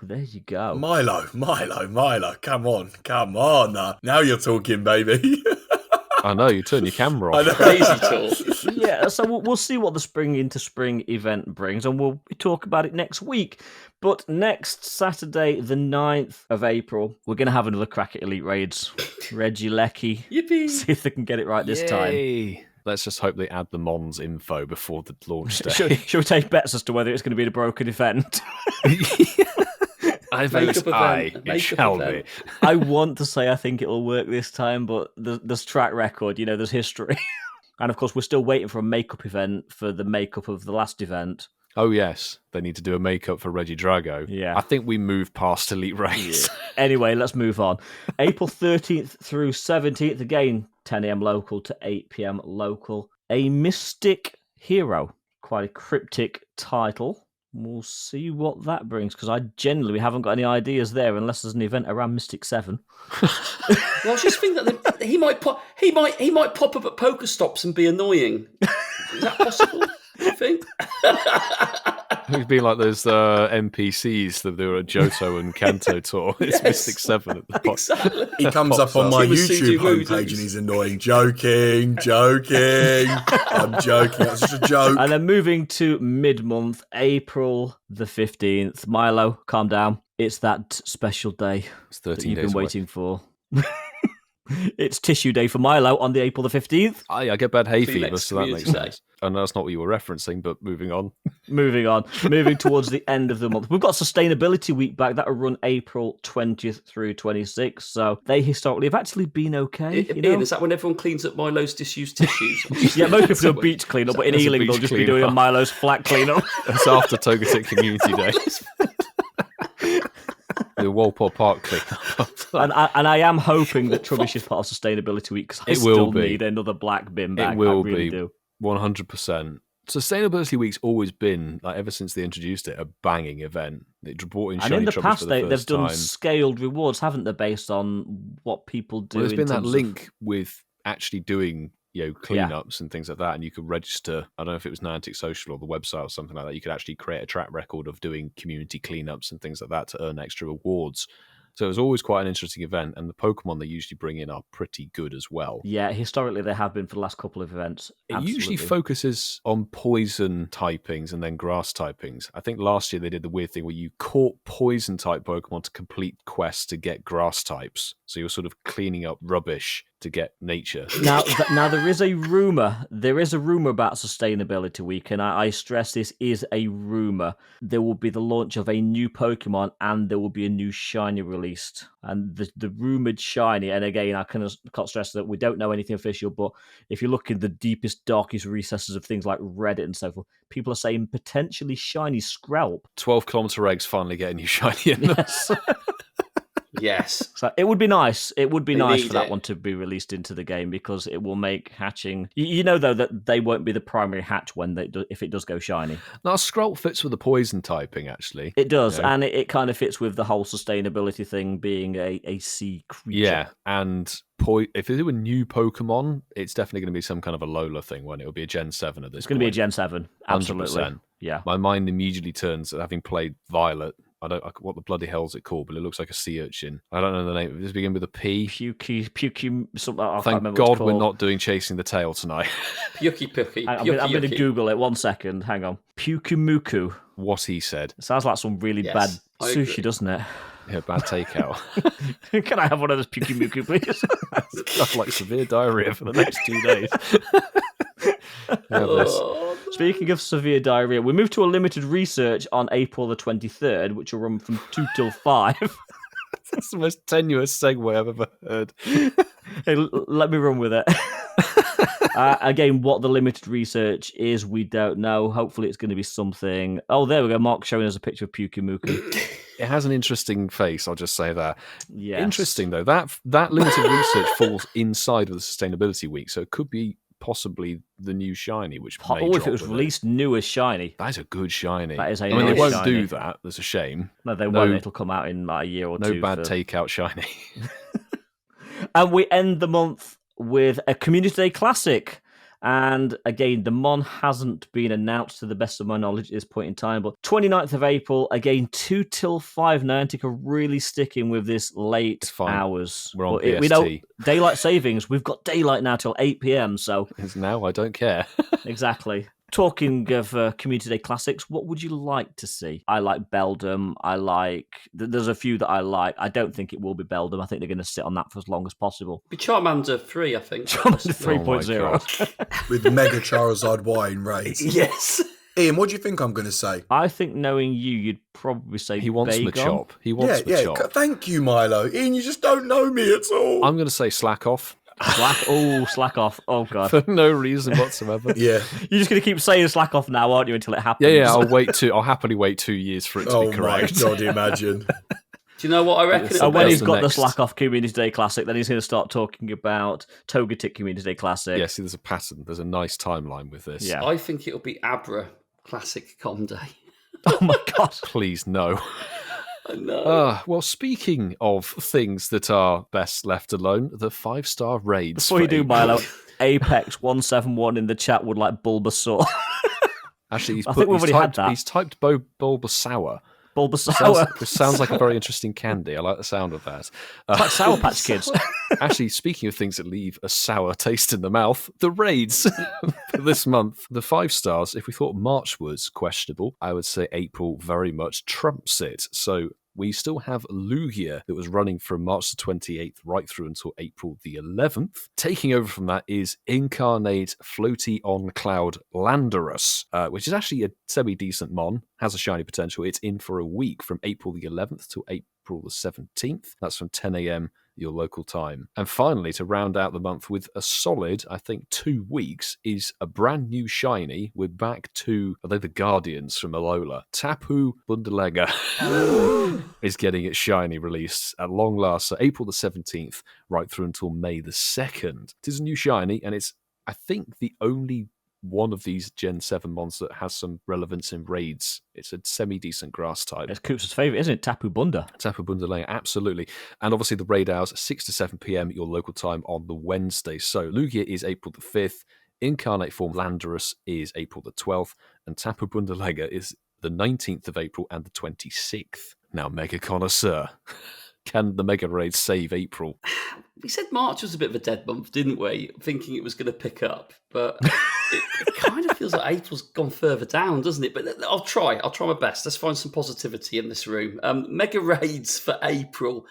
there you go. Milo. Come on. Now you're talking, baby. I know, you turn your camera I off. know. Crazy talk. Yeah, so we'll see what the Spring into Spring event brings, and we'll talk about it next week. But next Saturday, the 9th of April, we're going to have another crack at Elite Raids. Regieleki. Yippee. See if they can get it right this time. Yay. Let's just hope they add the Mons info before the launch day. Should we take bets as to whether it's going to be a broken event? I Makeup vote event. aye. It Makeup shall be. event. I want to say I think it'll work this time, but there's track record, there's history. And of course, we're still waiting for a makeup event for the makeup of the last event. Oh, yes. They need to do a makeup for Regidrago. Yeah. I think we moved past Elite Race. Anyway, let's move on. April 13th through 17th, again, 10 a.m. local to 8 p.m. local. A Mystic Hero. Quite a cryptic title. We'll see what that brings, because I genuinely haven't got any ideas there unless there's an event around Mystic 7. Well, I was just thinking that he might pop up at Pokestops and be annoying. Is that possible? Do you think? It'd be like those NPCs that they were at Johto and Kanto tour. It's Yes. Mystic 7 at the bottom. Exactly. He comes Pops up on up. my He was YouTube Sudoku homepage Doos. and he's annoying. Joking. I'm joking. That's just a joke. And then moving to mid-month, April the 15th. Milo, calm down. It's that special day It's that 13 you've days been away. waiting for. It's Tissue Day for Milo on the April the 15th. I get bad hay fever, Felix so that makes Community sense. I know that's not what you were referencing, but moving on. Moving on. Moving towards the end of the month. We've got Sustainability Week back. That'll run April 20th through 26th. So they historically have actually been okay. Ian, is that when everyone cleans up Milo's disused tissues? Yeah, most people do a beach cleanup, but in There's a Ealing they'll beach just be doing a cleanup. Milo's flat cleanup. It's after Togetic Community Day. The Walpole Park clean-up. and I am hoping that Trubbish is part of Sustainability Week, because I It will still be. need another black bin back. It will I really be. do. 100%. Sustainability Week's always been, like, ever since they introduced it, a banging event. It brought in And Shiny in the Trubbish past, for the they've first done time. scaled rewards, haven't they, based on what people do? Well, there's in been that terms of- link with actually doing cleanups and things like that, and you could register. I don't know if it was Niantic Social or the website or something like that. You could actually create a track record of doing community cleanups and things like that to earn extra rewards. So it was always quite an interesting event, and the Pokemon they usually bring in are pretty good as well. Yeah, historically they have been for the last couple of events. It usually Absolutely. focuses on poison typings and then grass typings. I think last year they did the weird thing where you caught poison type Pokemon to complete quests to get grass types. So you're sort of cleaning up rubbish to get nature. Now, there is a rumor. There is a rumor about Sustainability Week, and I stress this is a rumor. There will be the launch of a new Pokemon, and there will be a new shiny released. And the rumored shiny, and again, I can't stress that we don't know anything official, but if you look in the deepest, darkest recesses of things like Reddit and so forth, people are saying potentially shiny Skrelp. 12-kilometer eggs finally get a new shiny in them. Yes. Yes. So it would be nice. It would be nice need for that it. one to be released into the game because it will make hatching. You know, though, that they won't be the primary hatch when if it does go shiny. Now, Skrelp fits with the poison typing, actually. It does, You know? and it kind of fits with the whole sustainability thing being a sea creature. Yeah, and if they do a new Pokemon, it's definitely going to be some kind of a Lola thing when it'll be a Gen 7 at this point. It's going to be a Gen 7, absolutely. 100%. Yeah. My mind immediately turns, having played Violet, what the bloody hell is it called, but it looks like a sea urchin. I don't know the name. Does it begin with a P? Puky, something. I can't Thank remember what God it's we're called. not doing Chasing the Tail tonight. Puky. I'm going to Google it. 1 second. Hang on. Pukumuku. What he said. It sounds like some really Yes, bad I sushi, agree. doesn't it? Yeah, bad takeout. Can I have one of those Pukumuku, please? I've like severe diarrhea for the next 2 days. Yeah, this. Speaking of severe diarrhea, we moved to a limited research on April the 23rd, which will run from 2 till 5. That's the most tenuous segue I've ever heard. Hey, let me run with it. Again, what the limited research is, we don't know. Hopefully it's going to be something... Oh, there we go. Mark's showing us a picture of Pukumuku. It has an interesting face, I'll just say that. Yes. Interesting, though. That limited research falls inside of the Sustainability Week, so it could be possibly the new shiny, which may Oh, if drop it was with released new as shiny. That is a good shiny. That is a I mean, they nice won't shiny. do that. That's a shame. No, they won't. It'll come out in like a year or No two. bad takeout shiny. And we end the month with a Community Day Classic. And again, the Mon hasn't been announced to the best of my knowledge at this point in time. But 29th of April, again, 2 till 5. Niantic are really sticking with this late hours. We're on But we PST. know daylight savings. We've got daylight now till 8 p.m. So It's now, I don't care. exactly. Talking of Community Day Classics, what would you like to see? I like Beldum. There's a few that I like. I don't think it will be Beldum. I think they're going to sit on that for as long as possible. Be Charmander 3, I think. Charmander Oh my 3.0. With Mega Charizard Y in raids. Yes. Ian, what do you think I'm going to say? I think knowing you, you'd probably say He wants Bagon. Machop. He wants Machop. Thank you, Milo. Ian, you just don't know me at all. I'm going to say Slack Off. Slack off. Oh, God. For no reason whatsoever. Yeah. You're just going to keep saying slack off now, aren't you, until it happens? Yeah, I'll happily wait 2 years for it to Oh be my correct. God, imagine. Do you know what I reckon? So And when That's he's the got the next. slack off Community Day Classic, then he's going to start talking about Togetic Community Day Classic. Yeah, see, there's a pattern. There's a nice timeline with this. Yeah. I think it'll be Abra Classic Com Day. Oh, my God. Please, no. I know. Well, speaking of things that are best left alone, the 5-star raids. Before you for do, April. Milo, Apex171 in the chat would like Bulbasaur. Actually, I think we've already had that. He's typed Bulbasaur. Bulbasaur. Which sounds like a very interesting candy. I like the sound of that. It's like Sour Patch Kids. Actually, speaking of things that leave a sour taste in the mouth, the raids for this month. The 5 stars, if we thought March was questionable, I would say April very much trumps it. So we still have Lugia that was running from March the 28th right through until April the 11th. Taking over from that is Incarnate Floaty on Cloud Landorus, which is actually a semi-decent mon, has a shiny potential. It's in for a week from April the 11th to April the 17th. That's from 10 a.m. your local time. And finally, to round out the month with a solid, I think, 2 weeks, is a brand new shiny. We're back to, are they the Guardians from Alola? Tapu Bundalega is getting its shiny released at long last. So April the 17th, right through until May the 2nd. It is a new shiny, and it's, I think, the only one of these Gen 7 mons that has some relevance in raids. It's a semi-decent grass type. It's Coops' favourite, isn't it? Tapu Bunda. Tapu Bundalaya, absolutely. And obviously the raid hours, 6 to 7 p.m. your local time on the Wednesday. So Lugia is April the 5th, Incarnate Form Landorus is April the 12th, and Tapu Bundalega is the 19th of April and the 26th. Now, Mega Connoisseur, can the Mega Raid save April? We said March was a bit of a dead month, didn't we? Thinking it was going to pick up, but it kind of feels like April's gone further down, doesn't it? But I'll try my best. Let's find some positivity in this room. Mega raids for April.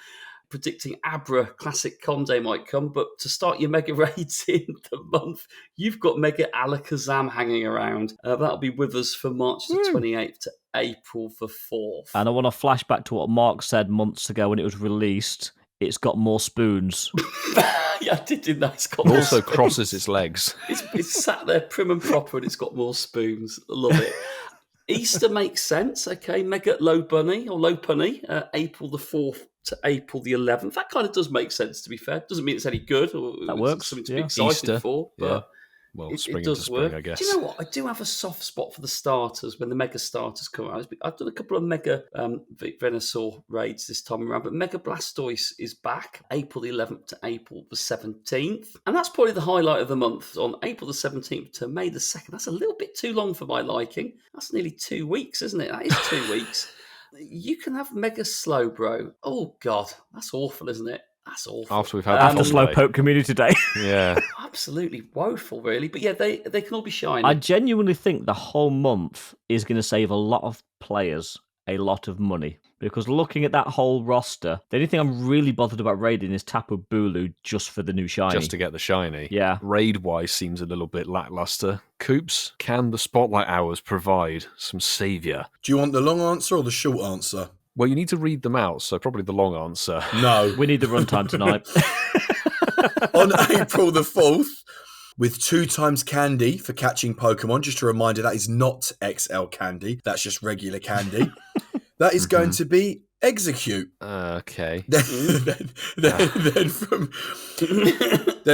predicting Abra Classic Com Day might come, but to start your mega raids in the month, you've got Mega Alakazam hanging around. That'll be with us from March the 28th to April the 4th. And I want to flash back to what Mark said months ago when it was released. It's got more spoons. Yeah, I didn't know it's got It more also spoons. crosses its legs. It's sat there prim and proper and it's got more spoons. I love it. Easter makes sense, okay. Mega Low Bunny, April the 4th to April the 11th. That kind of does make sense, to be fair. Doesn't mean it's any good or That it's works, something to be yeah. excited Easter, for, yeah. but Well, it spring does into spring, work. I guess. Do you know what? I do have a soft spot for the starters when the Mega starters come out. I've done a couple of Mega Venusaur raids this time around, but Mega Blastoise is back April the 11th to April the 17th. And that's probably the highlight of the month, on April the 17th to May the 2nd. That's a little bit too long for my liking. That's nearly 2 weeks, isn't it? That is 2 weeks. You can have Mega Slowbro. Oh, God. That's awful, isn't it? That's awful. After we've had After the Fun Day. Slowpoke Community Day. Yeah. Absolutely woeful, really. But yeah, they can all be shiny. I genuinely think the whole month is going to save a lot of players a lot of money. Because looking at that whole roster, the only thing I'm really bothered about raiding is Tapu Bulu just for the new shiny. Just to get the shiny. Yeah. Raid-wise seems a little bit lackluster. Coops, can the Spotlight Hours provide some saviour? Do you want the long answer or the short answer? Well, you need to read them out, so probably the long answer. No. We need the runtime tonight. On April the 4th, with 2 times candy for catching Pokemon. Just a reminder, that is not XL candy. That's just regular candy. That is going to be Execute. Okay. Then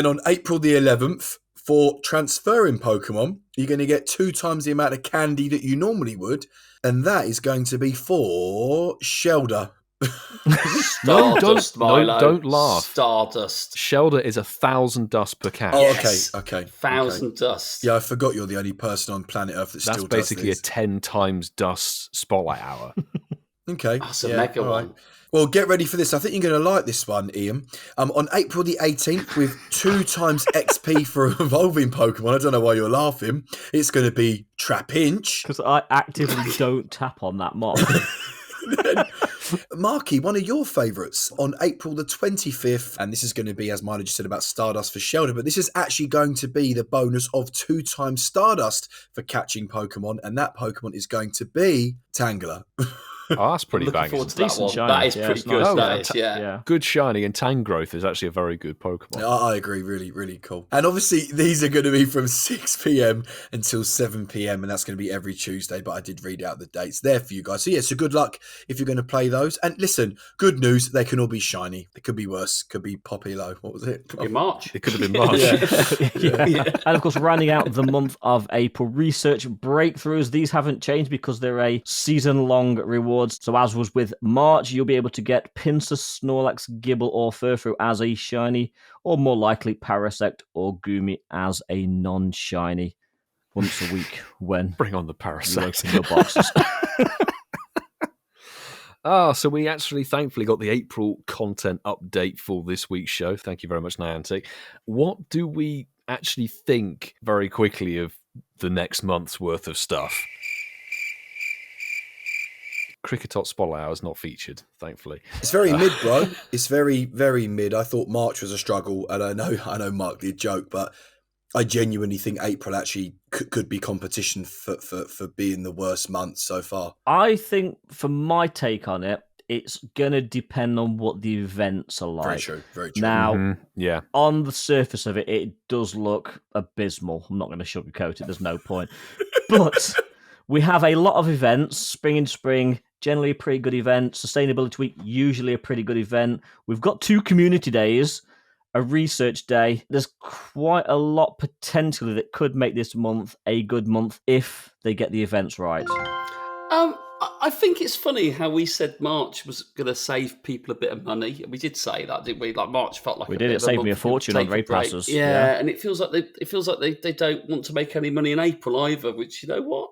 on April the 11th, for transferring Pokemon, you're going to get 2 times the amount of candy that you normally would, and that is going to be for Shelder. Stardust, Milo. don't laugh. Stardust. Shelder is 1,000 dust per catch. Oh, Yes. okay. 1,000 dust. Yeah, I forgot you're the only person on planet Earth that That's still basically does a 10 times dust Spotlight Hour. Okay. That's a mega one. Well, get ready for this. I think you're going to like this one, Ian. On April the 18th, with 2 times XP for evolving Pokemon, I don't know why you're laughing, it's going to be Trapinch. Because I actively don't tap on that mod. Marky, one of your favourites, on April the 25th, and this is going to be, as Milo just said, about Stardust for Shelder, but this is actually going to be the bonus of 2 times Stardust for catching Pokemon, and that Pokemon is going to be Tangela. Oh, that's pretty Looking banging. forward to that Decent one. shiny. That is Yeah, pretty it's good. nice. That is, yeah. Good shiny, and Tangrowth is actually a very good Pokemon. I agree, really, really cool. And obviously, these are going to be from 6 p.m. until 7 p.m, and that's going to be every Tuesday, but I did read out the dates there for you guys. So, yeah, so good luck if you're going to play those. And listen, good news, they can all be shiny. They could be worse. Could be Poppy Low. What was it? In March. It could have been March. Yeah. And of course, rounding out the month of April, research breakthroughs. These haven't changed because they're a season-long rewards. So as was with March, you'll be able to get Pinsir, Snorlax, Gibble, or Furfrou as a shiny, or more likely Parasect or Gumi as a non-shiny once a week when Bring on the you Parasect. open your boxes. So we actually thankfully got the April content update for this week's show. Thank you very much, Niantic. What do we actually think very quickly of the next month's worth of stuff? Cricketot Spotlight Hour is not featured, thankfully. It's very mid, bro. It's very, very mid. I thought March was a struggle, and I know Mark did joke, but I genuinely think April actually could be competition for being the worst month so far. I think, for my take on it, it's going to depend on what the events are like. Very true, very true. Now, Yeah. on the surface of it, it does look abysmal. I'm not going to sugarcoat it. There's no point. But we have a lot of events, spring in spring, generally a pretty good event. Sustainability Week, usually a pretty good event. We've got 2 community days, a research day. There's quite a lot potentially that could make this month a good month if they get the events right. I think it's funny how we said March was going to save people a bit of money. We did say that, didn't we? Like March felt like We a did. bit It of saved month me a for people to fortune on take a raid break. passes. Yeah, and it feels like they don't want to make any money in April either. Which, you know what,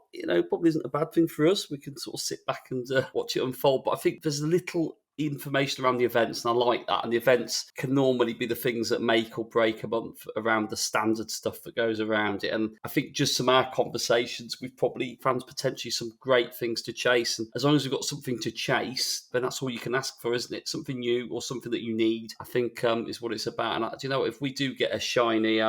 probably isn't a bad thing for us. We can sort of sit back and watch it unfold. But I think there's a little information around the events, and I like that. And the events can normally be the things that make or break a month around the standard stuff that goes around it. And I think just from our conversations, we've probably found potentially some great things to chase. And as long as we've got something to chase, then that's all you can ask for, isn't it? Something new or something that you need, I think is what it's about. And do you know, if we do get a shiny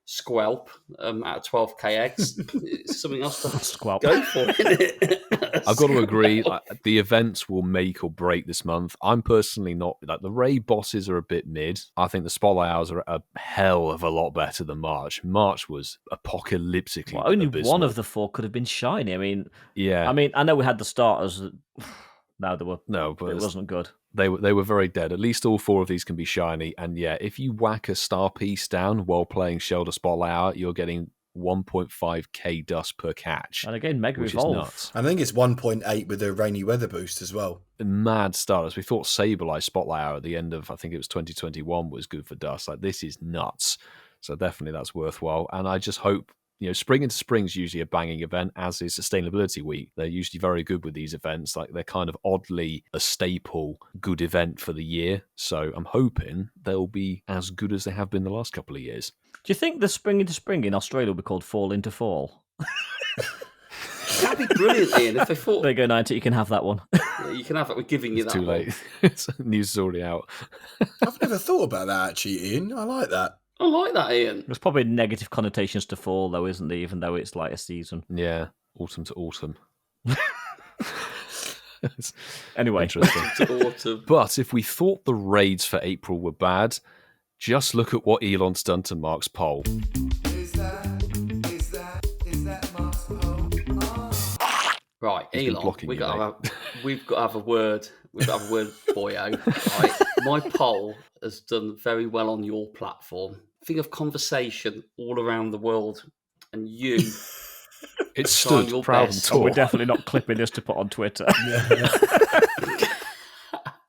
Squelp out of 12KX, it's something else to Squelp. go for, isn't it? I've got to agree, the events will make or break this month. I'm personally not, like, the raid bosses are a bit mid. I think the spotlight hours are a hell of a lot better than March. March was apocalyptically only abysmal. one of the 4 could have been shiny. I mean, yeah. I know we had the starters. No, they were. No, but it wasn't good. They were very dead. At least all 4 of these can be shiny. And yeah, if you whack a star piece down while playing Shelter Spotlight Hour, you're getting 1.5k dust per catch. And again, Mega which Evolve. Is nuts. I think it's 1.8 with the rainy weather boost as well. Mad starters. We thought Sableye Spotlight Hour at the end of, I think it was 2021, was good for dust. Like, this is nuts. So definitely that's worthwhile. And I just hope, Spring into Spring's usually a banging event, as is Sustainability Week. They're usually very good with these events. Like, they're kind of oddly a staple good event for the year. So I'm hoping they'll be as good as they have been the last couple of years. Do you think the Spring into Spring in Australia will be called Fall into Fall? That'd be brilliant, Ian. If they thought, there you go, 90. You can have that one. Yeah, you can have it. We're giving you It's that. too late. News is already out. I've never thought about that, actually, Ian. I like that. I like that, Ian. There's probably negative connotations to fall, though, isn't there? Even though it's like a season. Yeah, autumn to autumn. Anyway, interesting. To autumn. But if we thought the raids for April were bad, just look at what Elon's done to Mark's poll. Is that Mark's poll? Oh. Right, He's been Elon, blocking we've you, got to have a word. We've got to have a word, boyo. Right? My poll has done very well on your platform. Think of conversation all around the world, and you. It stood your proud best. and tall. we're definitely not clipping this to put on Twitter.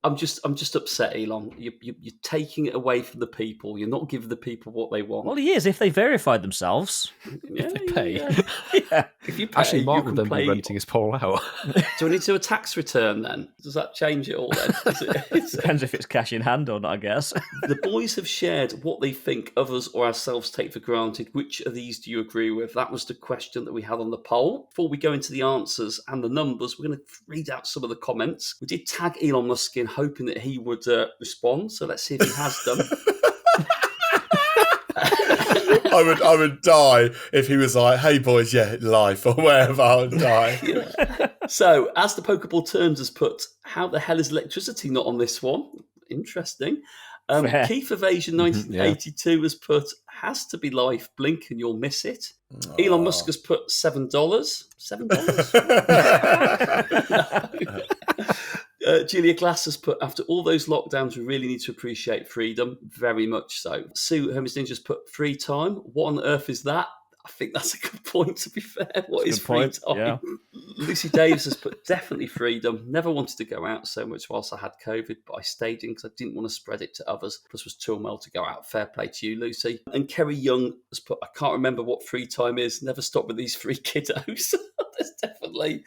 I'm just upset, Elon. You're taking it away from the people. You're not giving the people what they want. Well, he is if they verify themselves. Yeah, They pay. Yeah. If you pay, Actually, Mark you would can then play. be renting his poll out. Do I need to do a tax return then? Does that change it all then? Depends if it's cash in hand or not, I guess. The boys have shared what they think others or ourselves take for granted. Which of these do you agree with? That was the question that we had on the poll. Before we go into the answers and the numbers, we're going to read out some of the comments. We did tag Elon Musk in, hoping that he would respond. So let's see if he has done. I would die if he was like, "Hey boys, yeah, life," or whatever. I would die. Yeah. So, as the Pokeball Turns has put, how the hell is electricity not on this one? Interesting. Keith Evasion 1982 has put, has to be life, blink and you'll miss it. Elon Musk has put $7. $7? Julia Glass has put, after all those lockdowns, we really need to appreciate freedom. Very much so. Sue HermesNinja has put free time. What on earth is that? I think that's a good point, to be fair. What is free time? Yeah. Lucy Davis has put definitely freedom. Never wanted to go out so much whilst I had COVID, but I stayed in because I didn't want to spread it to others. Plus was too unwell to go out. Fair play to you, Lucy. And Kerry Young has put, I can't remember what free time is. Never stop with these free kiddos. There's definitely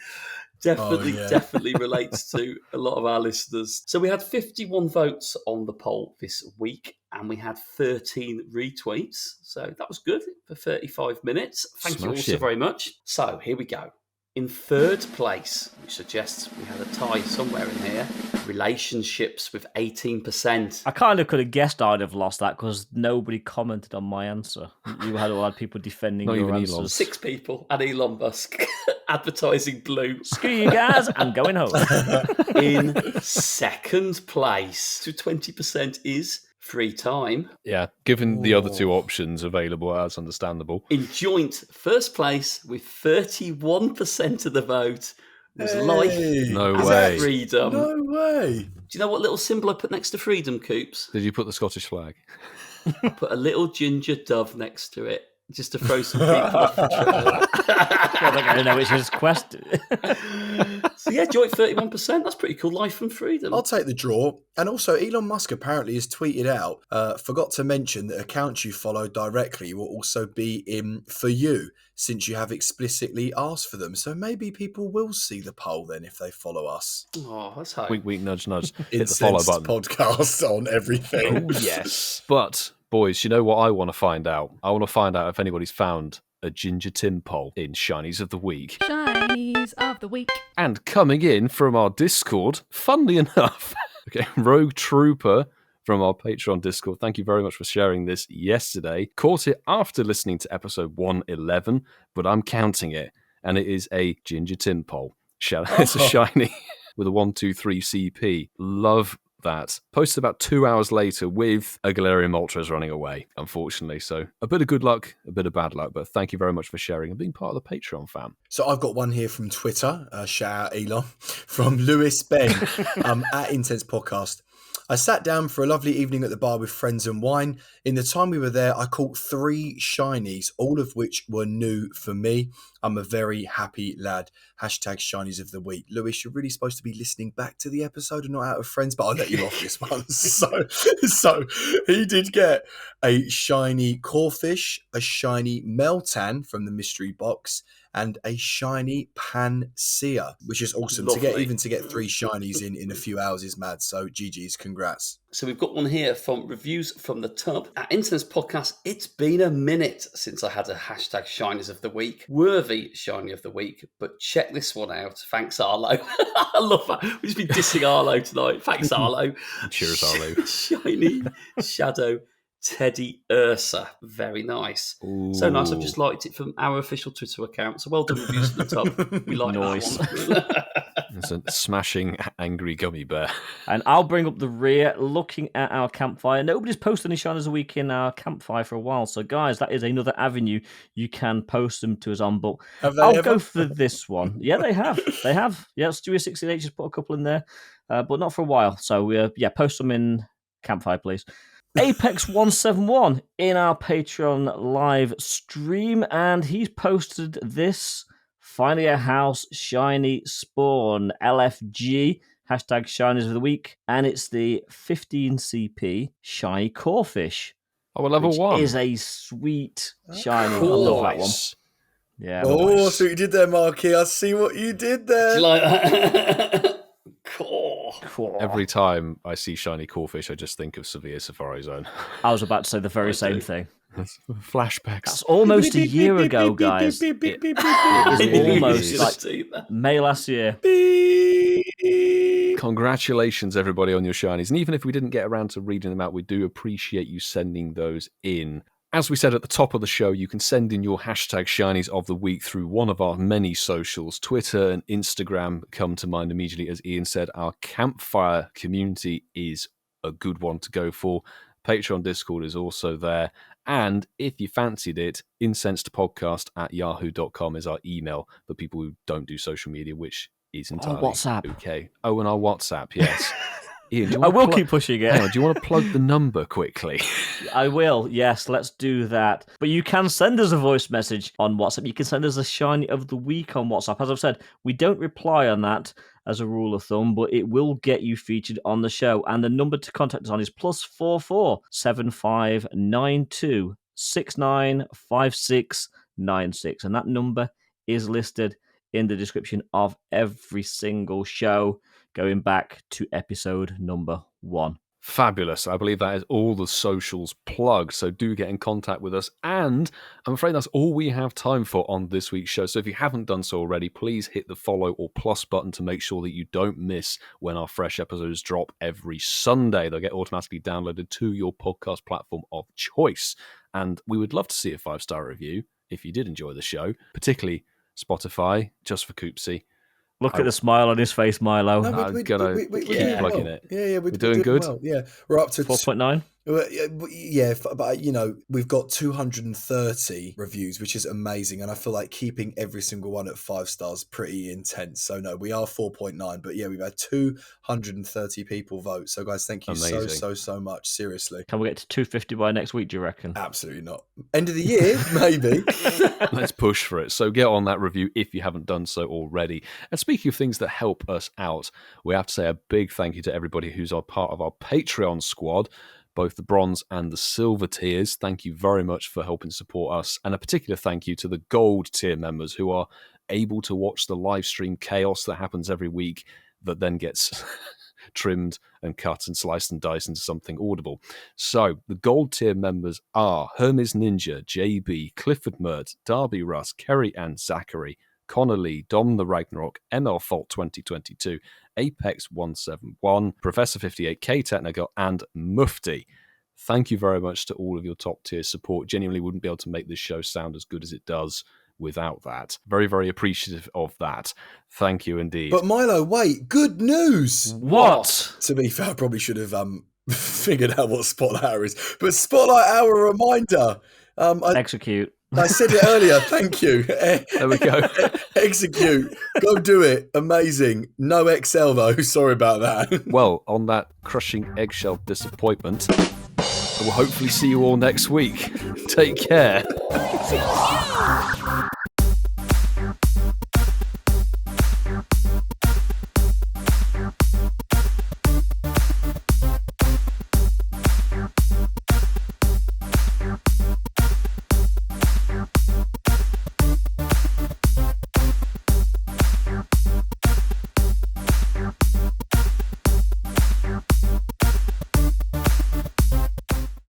relates to a lot of our listeners. So we had 51 votes on the poll this week, and we had 13 retweets. So that was good for 35 minutes. Thank you all so very much. So here we go. In third place, which suggests we had a tie somewhere in here, relationships with 18%. I kind of could have guessed I'd have lost that because nobody commented on my answer. You had a lot of people defending Not your even answers. Elon. 6 people and Elon Musk advertising blue. Screw you guys, I'm going home. In second place, to 20% is free time. Yeah, given the other two options available, that's understandable. In joint first place with 31% of the vote was life. No and way. freedom. No way. Do you know what little symbol I put next to freedom, Coops? Did you put the Scottish flag? I put a little ginger dove next to it. just to throw some people off the trail. Well, they're going to know it's his quest. So yeah, joint 31%. That's pretty cool. Life and freedom. I'll take the draw. And also, Elon Musk apparently has tweeted out, forgot to mention that accounts you follow directly will also be in for you, since you have explicitly asked for them. So maybe people will see the poll then if they follow us. Oh, that's hope. Wink, wink, nudge, nudge. Hit the follow Incensed button. podcast on everything. Oh, yes. But, boys, you know what I want to find out? I want to find out if anybody's found a Ginger Tim poll in Shinies of the Week. Shinies of the week. And coming in from our Discord, funnily enough, okay, Rogue Trooper from our Patreon Discord, thank you very much for sharing this yesterday. Caught it after listening to episode 111, but I'm counting it, and it is a Ginger Tim poll. It's a Shiny with a 123 CP. Love that. Posted about 2 hours later with a Galarian Moltres running away, unfortunately. So a bit of good luck, a bit of bad luck, but thank you very much for sharing and being part of the Patreon fam. So I've got one here from Twitter, shout out Elon, from Lewis Ben at Intense Podcast. I sat down for a lovely evening at the bar with friends and wine. In the time we were there, I caught 3 shinies, all of which were new for me. I'm a very happy lad. Hashtag shinies of the week. Lewis, you're really supposed to be listening back to the episode and not out of friends, but I'll let you off this one. So he did get a shiny Corfish, a shiny Meltan from the mystery box, and a shiny Panseer, which is awesome. Lovely. To get 3 shinies in a few hours is mad. So GG's, congrats. So we've got one here from Reviews from the Tub. At Internet's podcast, it's been a minute since I had a hashtag Shinies of the Week. Worthy Shiny of the Week, but check this one out. Thanks, Arlo. I love that. We've just been dissing Arlo tonight. Thanks, Arlo. Cheers, Arlo. Shiny Shadow Teddy Ursa. Very nice. Ooh. So nice. I've just liked it from our official Twitter account. So well done, Reviews from the Tub. We like Nice. that one. It's a smashing, angry gummy bear. And I'll bring up the rear, looking at our campfire. Nobody's posted any Shinies a week in our campfire for a while. So, guys, that is another avenue you can post them to us on. But I'll go for this one. Yeah, they have. They have. Yeah, Stewie68 just put a couple in there, but not for a while. So, post them in campfire, please. Apex171 in our Patreon live stream, and he's posted this. Finally a house shiny spawn LFG hashtag shinies of the week, and it's the 15 CP shiny Corfish. Oh, we're level 1. Is a sweet shiny. I love that one. Yeah. Oh, so you did there, Marky. I see what you did there. Do you like that? Cool. Every time I see shiny Corfish, I just think of Severe Safari Zone. I was about to say the very same thing. Flashbacks. That's almost a year ago, guys. It was almost like May last year. Congratulations, everybody, on your shinies. And even if we didn't get around to reading them out, we do appreciate you sending those in. As we said at the top of the show, you can send in your hashtag shinies of the week through one of our many socials. Twitter and Instagram come to mind immediately. As Ian said, our campfire community is a good one to go for. Patreon Discord is also there. And if you fancied it, incensedpodcast@yahoo.com is our email for people who don't do social media, which is entirely WhatsApp. Okay. Oh, and our WhatsApp, yes. Ian, I will keep pushing it. Do you want to plug the number quickly? I will, yes, let's do that. But you can send us a voice message on WhatsApp. You can send us a shiny of the week on WhatsApp. As I've said, we don't reply on that as a rule of thumb, but it will get you featured on the show. And the number to contact us on is +44 7592 695696. And that number is listed in the description of every single show, going back to episode number 1. Fabulous. I believe that is all the socials plugged, so do get in contact with us. And I'm afraid that's all we have time for on this week's show. So if you haven't done so already, please hit the follow or plus button to make sure that you don't miss when our fresh episodes drop every Sunday. They'll get automatically downloaded to your podcast platform of choice. And we would love to see a 5-star review if you did enjoy the show, particularly Spotify, just for Koopsie. Look at the smile on his face, Milo. I'm going to keep plugging it. Yeah, we're doing good? Well. Yeah, we're up to 4.9. Yeah, but we've got 230 reviews, which is amazing, and I feel like keeping every single one at 5 stars pretty intense. So no, we are 4.9, but yeah, we've had 230 people vote. So guys, thank you so much. Seriously, can we get to 250 by next week? Do you reckon? Absolutely not. End of the year, maybe. Let's push for it. So get on that review if you haven't done so already. And speaking of things that help us out, we have to say a big thank you to everybody who's a part of our Patreon squad, both the bronze and the silver tiers. Thank you very much for helping support us. And a particular thank you to the gold tier members who are able to watch the live stream chaos that happens every week that then gets trimmed and cut and sliced and diced into something audible. So the gold tier members are HermesNinja, JB, CliffordMert, DerbyRuss, Kerry and Zachary, Connolly, Dom the Ragnarok, ML Fault 2022, Apex 171, Professor 58, KTechnogal, and MUFTi. Thank you very much to all of your top tier support. Genuinely wouldn't be able to make this show sound as good as it does without that. Very, very appreciative of that. Thank you indeed. But Milo, wait, good news! What? To be fair, I probably should have figured out what Spotlight Hour is. But Spotlight Hour reminder. Execute. I said it earlier. Thank you. There we go. Execute. Go do it. Amazing. No XL though. Sorry about that. Well, on that crushing eggshell disappointment, we'll hopefully see you all next week. Take care.